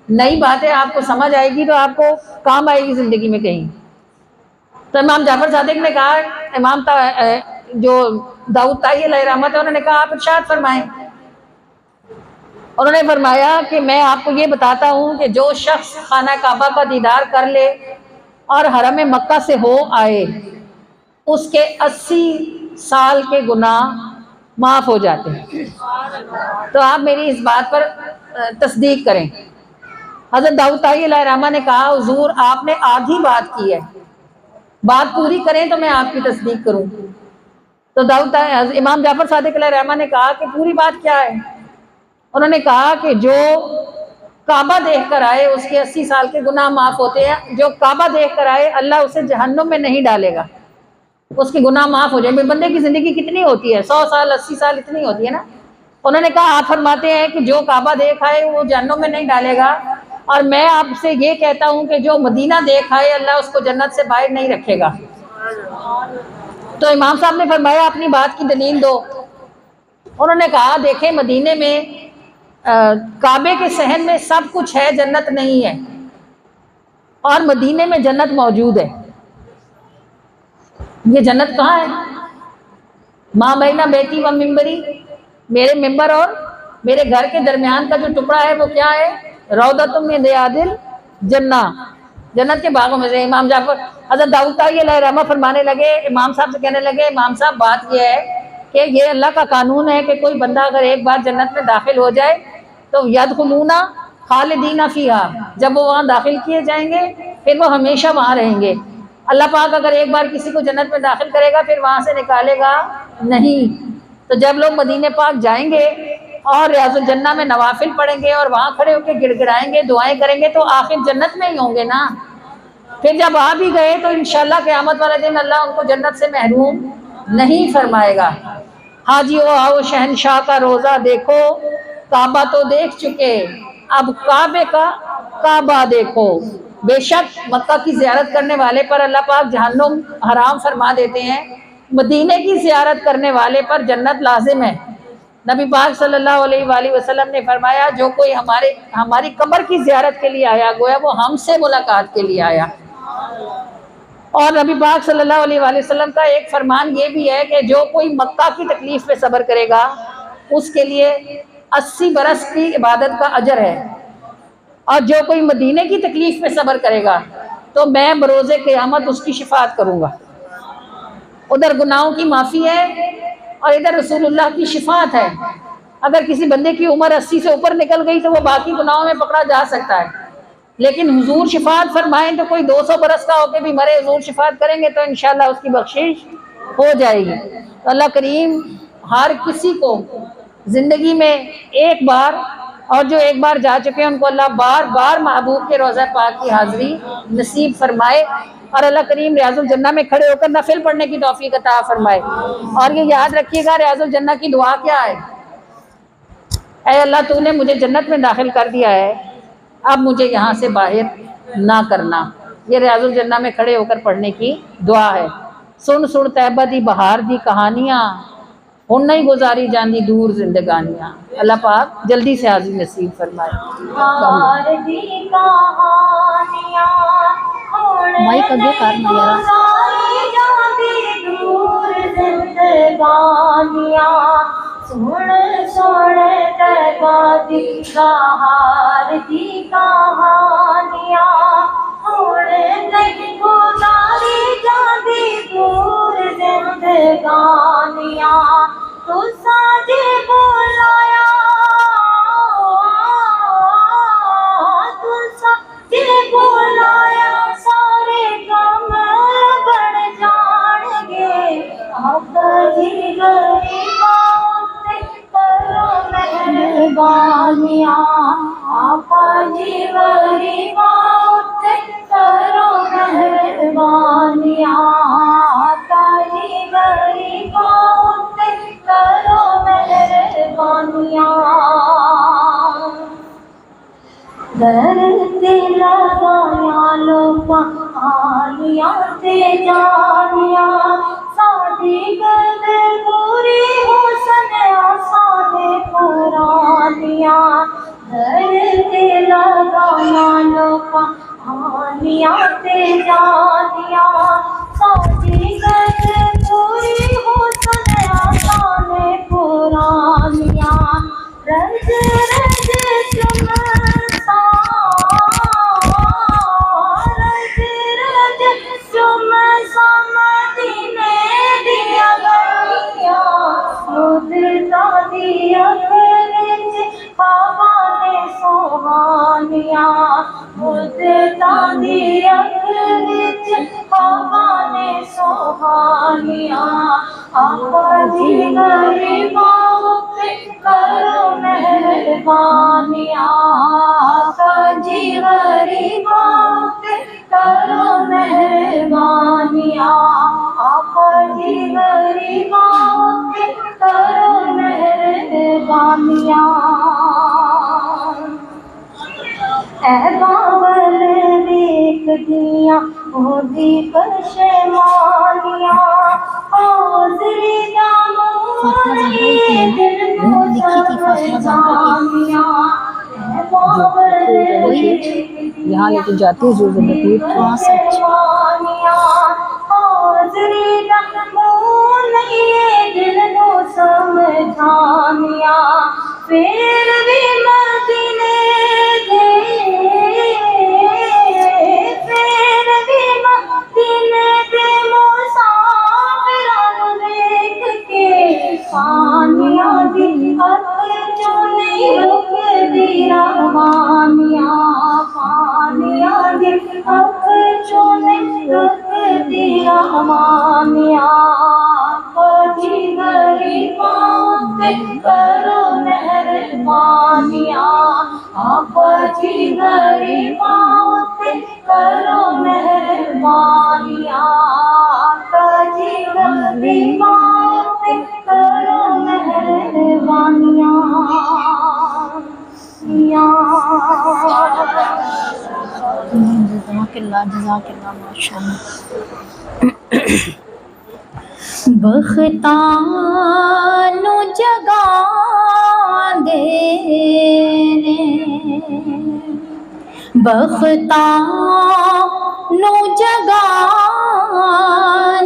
نئی باتیں آپ کو سمجھ آئے گی تو آپ کو کام آئے گی زندگی میں کہیں. تو امام جعفر صادق نے کہا, امام جو داؤد طائی علیہ الرحمہ تھے انہوں نے کہا آپ ارشاد فرمائیں. انہوں نے فرمایا کہ میں آپ کو یہ بتاتا ہوں کہ جو شخص خانہ کعبہ کا دیدار کر لے اور حرم مکہ سے ہو آئے اس کے 80 سال کے گناہ معاف ہو جاتے ہیں. تو آپ میری اس بات پر تصدیق کریں. حضرت داؤد طائی علیہ الرحمہ نے کہا حضور آپ نے آدھی بات کی ہے, بات پوری کریں تو میں آپ کی تصدیق کروں. تو امام جعفر صادق علیہ الرحمہ نے کہا کہ پوری بات کیا ہے؟ انہوں نے کہا کہ جو کعبہ دیکھ کر آئے اس کے 80 سال کے گناہ معاف ہوتے ہیں. جو کعبہ دیکھ کر آئے اللہ اسے جہنم میں نہیں ڈالے گا, اس کے گناہ معاف ہو جائیں. بندے کی زندگی کتنی ہوتی ہے, 100 سال 80 سال اتنی ہوتی ہے نا. انہوں نے کہا آپ فرماتے ہیں کہ جو کعبہ دیکھ آئے وہ جہنم میں نہیں ڈالے گا, اور میں آپ سے یہ کہتا ہوں کہ جو مدینہ دیکھ آئے اللہ اس کو جنت سے باہر نہیں رکھے گا. تو امام صاحب نے فرمایا اپنی بات کی دلیل دو. انہوں نے کہا دیکھیں مدینے میں کعبے کے صحن میں سب کچھ ہے, جنت نہیں ہے, اور مدینے میں جنت موجود ہے. یہ جنت کہاں ہے؟ ماں بہنا بیٹی و ممبری, میرے ممبر اور میرے گھر کے درمیان کا جو ٹکڑا ہے وہ کیا ہے؟ روضۃ من ریاض الجنہ, جنت کے باغوں میں سے. امام جعفر حضرت داؤد طائی علیہ الرحمہ فرمانے لگے, امام صاحب سے کہنے لگے امام صاحب بات یہ ہے کہ یہ اللہ کا قانون ہے کہ کوئی بندہ اگر ایک بار جنت میں داخل ہو جائے تو یدخلون خالدین فیہا, جب وہ وہاں داخل کیے جائیں گے پھر وہ ہمیشہ وہاں رہیں گے. اللہ پاک اگر ایک بار کسی کو جنت میں داخل کرے گا پھر وہاں سے نکالے گا نہیں. تو جب لوگ مدینے پاک جائیں گے اور ریاض الجنہ میں نوافل پڑھیں گے اور وہاں کھڑے ہو کے گڑ گڑائیں گے, دعائیں کریں گے, تو آخر جنت میں ہی ہوں گے نا. پھر جب آ بھی گئے تو انشاءاللہ قیامت والے دن اللہ ان کو جنت سے محروم نہیں فرمائے گا. حاجیو آؤ شہنشاہ کا روزہ دیکھو, کعبہ تو دیکھ چکے اب کعبے کا کعبہ دیکھو. بے شک مکہ کی زیارت کرنے والے پر اللہ پاک جہنم حرام فرما دیتے ہیں, مدینے کی زیارت کرنے والے پر جنت لازم ہے. نبی پاک صلی اللہ علیہ وآلہ وسلم نے فرمایا جو کوئی ہماری قبر کی زیارت کے لیے آیا گویا وہ ہم سے ملاقات کے لیے آیا. اور نبی پاک صلی اللہ علیہ وآلہ وسلم کا ایک فرمان یہ بھی ہے کہ جو کوئی مکہ کی تکلیف پہ صبر کرے گا اس کے لیے 80 برس کی عبادت کا اجر ہے, اور جو کوئی مدینے کی تکلیف پہ صبر کرے گا تو میں بروز قیامت اس کی شفاعت کروں گا. ادھر گناہوں کی معافی ہے اور ادھر رسول اللہ کی شفاعت ہے. اگر کسی بندے کی عمر 80 سے اوپر نکل گئی تو وہ باقی گناہوں میں پکڑا جا سکتا ہے, لیکن حضور شفاعت فرمائیں تو کوئی 200 برس کا ہو کے بھی مرے حضور شفاعت کریں گے تو انشاءاللہ اس کی بخشش ہو جائے گی. تو اللہ کریم ہر کسی کو زندگی میں ایک بار, اور جو ایک بار جا چکے ہیں ان کو اللہ بار بار محبوب کے روضہ پاک کی حاضری نصیب فرمائے, اور اللہ کریم ریاض الجنہ میں کھڑے ہو کر نفل پڑھنے کی توفیق عطا فرمائے. اور یہ یاد رکھیے گا ریاض الجنہ کی دعا کیا ہے؟ اے اللہ تو نے مجھے جنت میں داخل کر دیا ہے، اب مجھے یہاں سے باہر نہ کرنا۔ یہ ریاض الجنہ میں کھڑے ہو کر پڑھنے کی دعا ہے۔ سن سن طیبہ دی بہار دی کہانیاں، ہن نہیں گزاری جاندی دور زندگانیاں۔ اللہ پاک جلدی سے حاضری نصیب فرمائے۔ بہار دی کہانیاں مائک اگے کر میرا گزاری جاندی دور زندگانیاں، سن سن طیبہ دی بہار دی کہانیاں، ہن نہیں گزاری جاندی دور زندگانیاں، تساں جے بلایا تساں جے بلایا سارے کام بن جان گے، آقا جی غریباں تے کرو مہربانیاں، آقا جی غریباں تے کرو مہربانیاں، آقا جی غریباں تے کرو مہربانیاں۔ در تے لگایا لوکاں آلیاں تے جانیاں، ساڈی گل پوری حسن آسان پرانیاں، در تے لگایا لوکاں آلیاں تے جانیاں، ساڈی گل پوری حسن آسان پرانیاں، رج رج چمساں رج رج چمساں مدینے دیا گلیاں، مدتاں دی اکھ وچ خواباں نے سہانیاں، مدتاں دی اکھ وچ خواباں نے سہانیاں، آقا جی غریباں تے کرو مہربانیاں، آقا جی غریباں تے کرو مہربانیاں، آقا جی غریباں تے کرو مہربانیاں۔ اے باول ویکھ دیاں اودی پشیمانیاں، حاضری دا فاطمہ زہرا ہی کی ہے دل نا، کو لکھی تھی فاطمہ زہرا کی، اے باول وہی ہے یہاں لے کے جاتی ہے زور لطیف ہاں سچ۔ حاضری دا منہ نہیں دل کو سمجھانیاں، پھر بھی مدینے دے پھر بھی مدینے دے مسافراں نوں دیکھ کے پانیاں دی اکھ چوں نہیں رکدی روانیاں، پانیاں دی اکھ چوں نہیں رکدی روانیاں، آقا جی غریباں تے کرو مہربانیاں، آقا جی غریباں تے کرو مہربانیاں، آقا جی غریباں تے کرو مہربانیاں۔ جزاک اللہ ماشاء اللہ۔ بختاں نو جگاں دے نے، بختاں نو جگاں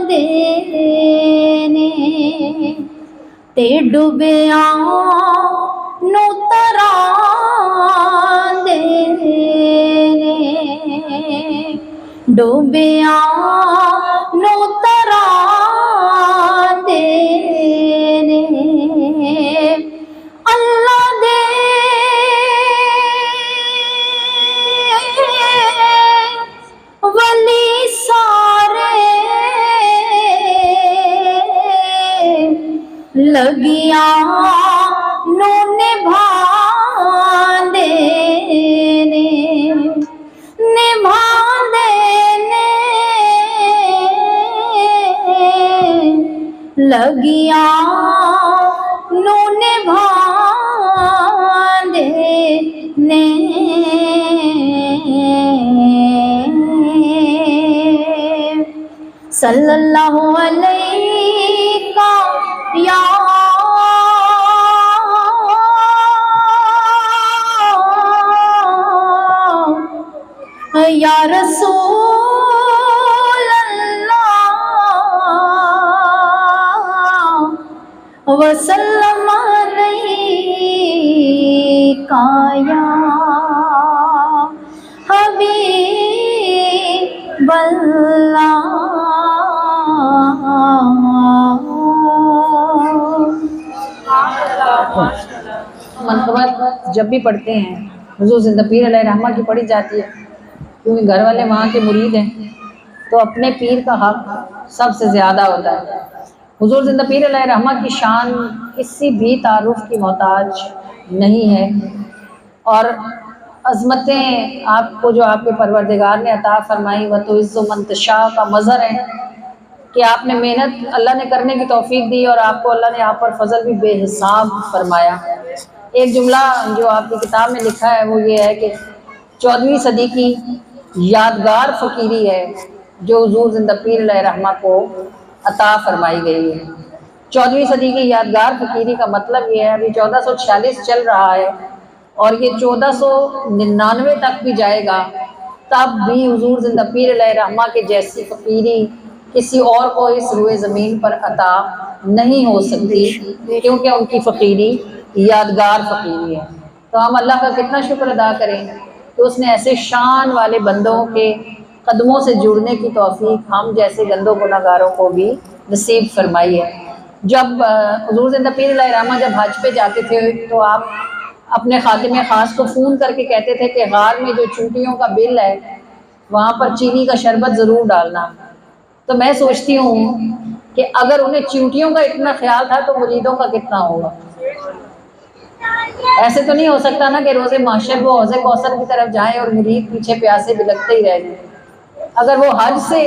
دے نے، تے ڈوبیاں نو تراں دے نے، ڈوبیاں نو تراں دے نے، اللہ دے ولی سارے لگیاں نو نبھان دے نے، نبھان دے نے، لگیاں نو نبھان نے صلی اللہ علیہ یا رسول اللہ وسلم علیکا یا حبیب اللہ. منقبت جب بھی پڑھتے ہیں حضور زندہ پیر علیہ رحمہ کی پڑھی جاتی ہے، کیونکہ گھر والے وہاں کے مرید ہیں تو اپنے پیر کا حق سب سے زیادہ ہوتا ہے. حضور زندہ پیر علیہ رحمہ کی شان کسی بھی تعارف کی محتاج نہیں ہے، اور عظمتیں آپ کو جو آپ کے پروردگار نے عطا فرمائی وہ تو عز و منتشا کا مظہر ہے کہ آپ نے محنت اللہ نے کرنے کی توفیق دی، اور آپ کو اللہ نے آپ پر فضل بھی بے حساب فرمایا. ایک جملہ جو آپ کی کتاب میں لکھا ہے وہ یہ ہے کہ 14ویں صدی کی یادگار فقیری ہے جو حضور زندہ پیر علیہ رحمہ کو عطا فرمائی گئی ہے. 14ویں صدی کی یادگار فقیری کا مطلب یہ ہے ابھی 1446 چل رہا ہے اور یہ 1499 تک بھی جائے گا، تب بھی حضور زندہ پیر علیہ رحمہ کے جیسی فقیری کسی اور کو اس روئے زمین پر عطا نہیں ہو سکتی، کیونکہ ان کی فقیری یادگار فقیری ہے. تو ہم اللہ کا کتنا شکر ادا کریں کہ اس نے ایسے شان والے بندوں کے قدموں سے جڑنے کی توفیق ہم جیسے گندوں گناہگاروں کو بھی نصیب فرمائی ہے. جب حضور زندہ پیر علیہ رحمہ جب حج پہ جاتے تھے تو آپ اپنے خادم خاص کو فون کر کے کہتے تھے کہ غار میں جو چونٹیوں کا بل ہے وہاں پر چینی کا شربت ضرور ڈالنا. تو میں سوچتی ہوں کہ اگر انہیں چونٹیوں کا اتنا خیال تھا تو مریدوں کا کتنا ہوگا. ایسے تو نہیں ہو سکتا نا کہ روز محشر وہ حوض کوثر کی طرف جائیں اور مرید پیچھے پیاسے بلکتے ہی رہ جائیں. اگر وہ حج سے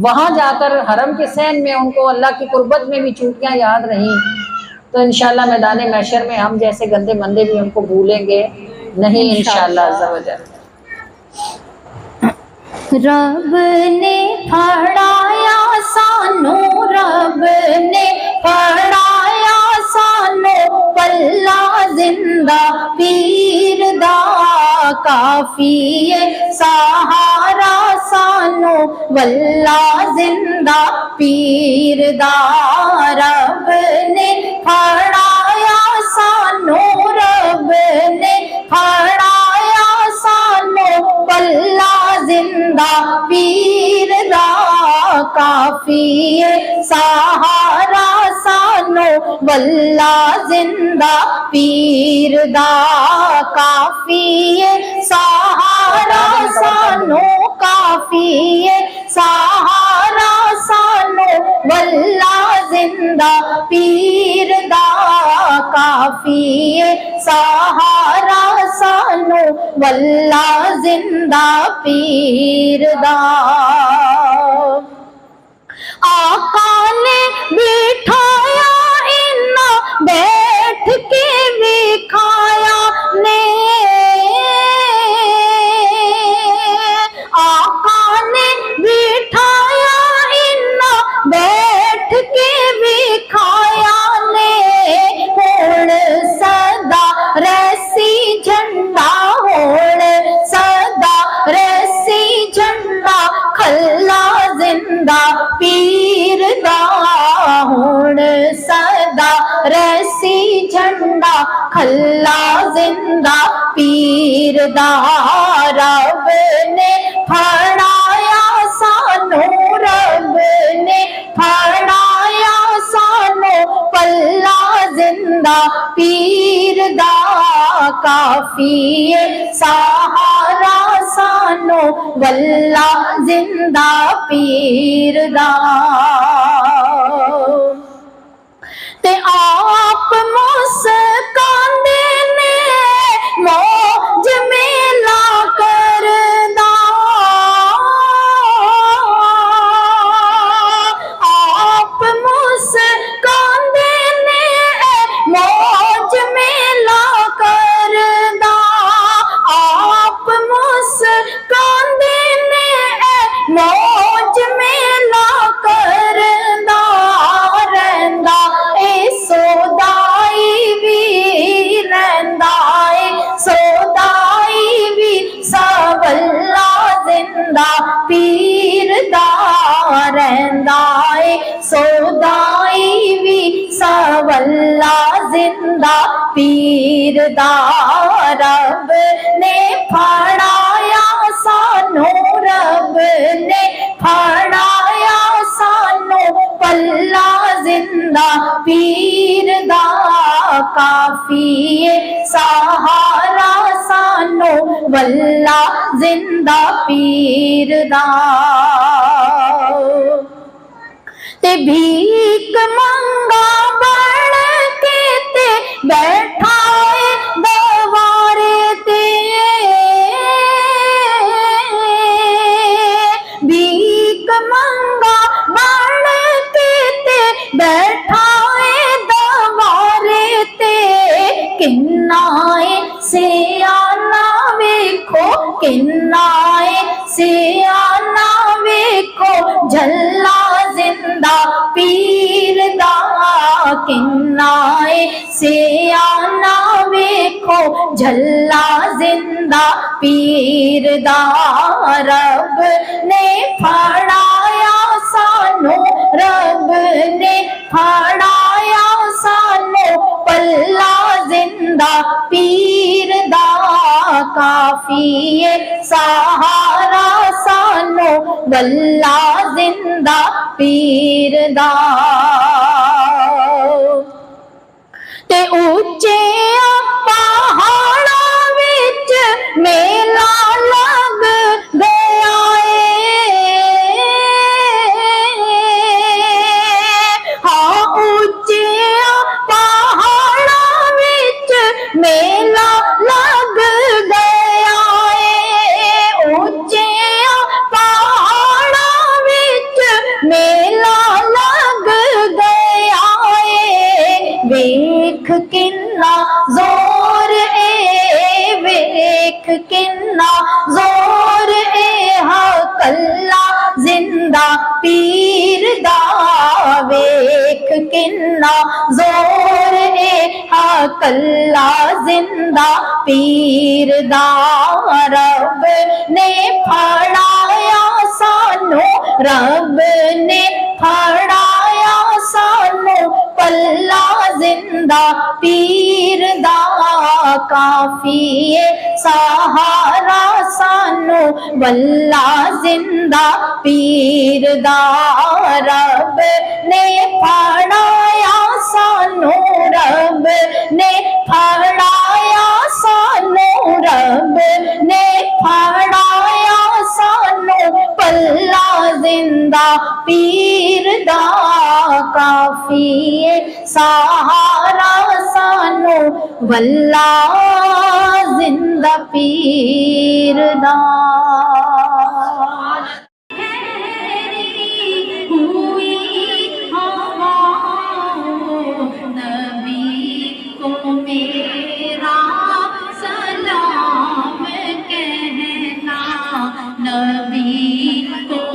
وہاں جا کر حرم کے صحن میں ان کو اللہ کی قربت میں بھی چونٹیاں یاد رہیں تو انشاءاللہ میدان محشر میں ہم جیسے گندے مندے بھی ان کو بھولیں گے نہیں انشاءاللہ عز و جل. رب نے پڑھایا سانو، رب نے پڑھایا سانو، پلہ زندہ پیر دا کافی ہے سہارا سانو، واللہ زندہ پیر دا. رب نے پڑھایا سانو، رب نے پڑھایا سانو، پلہ زندہ پیر دا کافی ہے سہارا سانو، واللہ زندہ پیر دا کافی ہے سہارا سانو، کافی ہے سہارا سانو، واللہ زندہ پیر دا کافی ہے سہارا سانو، واللہ زندہ پیر دا. آقا نے بٹھایا انہاں بیٹھ کے وکھایا نے، آقا نے بٹھایا انہاں بیٹھ کے وکھایا نے، ہون صدا ریسی جھنڈا، ہون صدا ریسی جھنڈا، کھلا زندہ پیر دا، ہون صدا ریسی جھنڈا، کھلا زندہ پیر دا. رب نے پڑھایا سانو، رب نے پڑھایا سانو، پلہ زندہ پیر دا کافی ہے سہارا سانو، واللہ زندہ پیر دا. تے آپ مسکاندے نے موج میلا کردا، آپ مسکاندے نے موج میلا کردا، پیر دا رہندا اے سودائی وی سولا زندہ پیر دا رب نے پھڑایا سانو رب نے پھڑایا سانو پلا زندہ پیر دا کافی سہارا سانو واللہ زندہ پیر دا تے بھیک منگا بڑھ کے تے بیٹھا ہے دوارے تے بھیک منگا بڑھ کے تے بیٹھا ہے دوارے تے کنائے سے آنا ویکھو کنائے سے آنا ویکھو جھلا زندہ پیر دا کنائے سے آنا ویکھو جھلا زندہ پیر دا رب نے پھڑایا سانو رب نے پھڑایا سانو پلا زندہ پیر دا کافی سہارا سانو واللہ زندہ پیر دا تے اونچے پہاڑاں وچ میلہ لگ گیا اے ہاں اونچے پہاڑاں وچ میلہ لگ گیا اے اونچے پہاڑاں وچ میلہ لگ گیا اے ویکھ کنا زور اے ویکھ کنا زور اے حق اللہ زندہ پیر دا ویکھ کنا زور اے حق اللہ زندہ پیر دا رب نے پھڑایا سانو رب نے پھڑایا سانو پلا زندہ پیر دا کافی سہارا سانو واللہ زندہ پیر دا رب نے پھڑایا سانو رب نے پھڑایا سانو رب نے پھڑایا سانو پلا زندہ پیر دا کافی سہارا سانو واللہ زندہ پیر دا نبی کو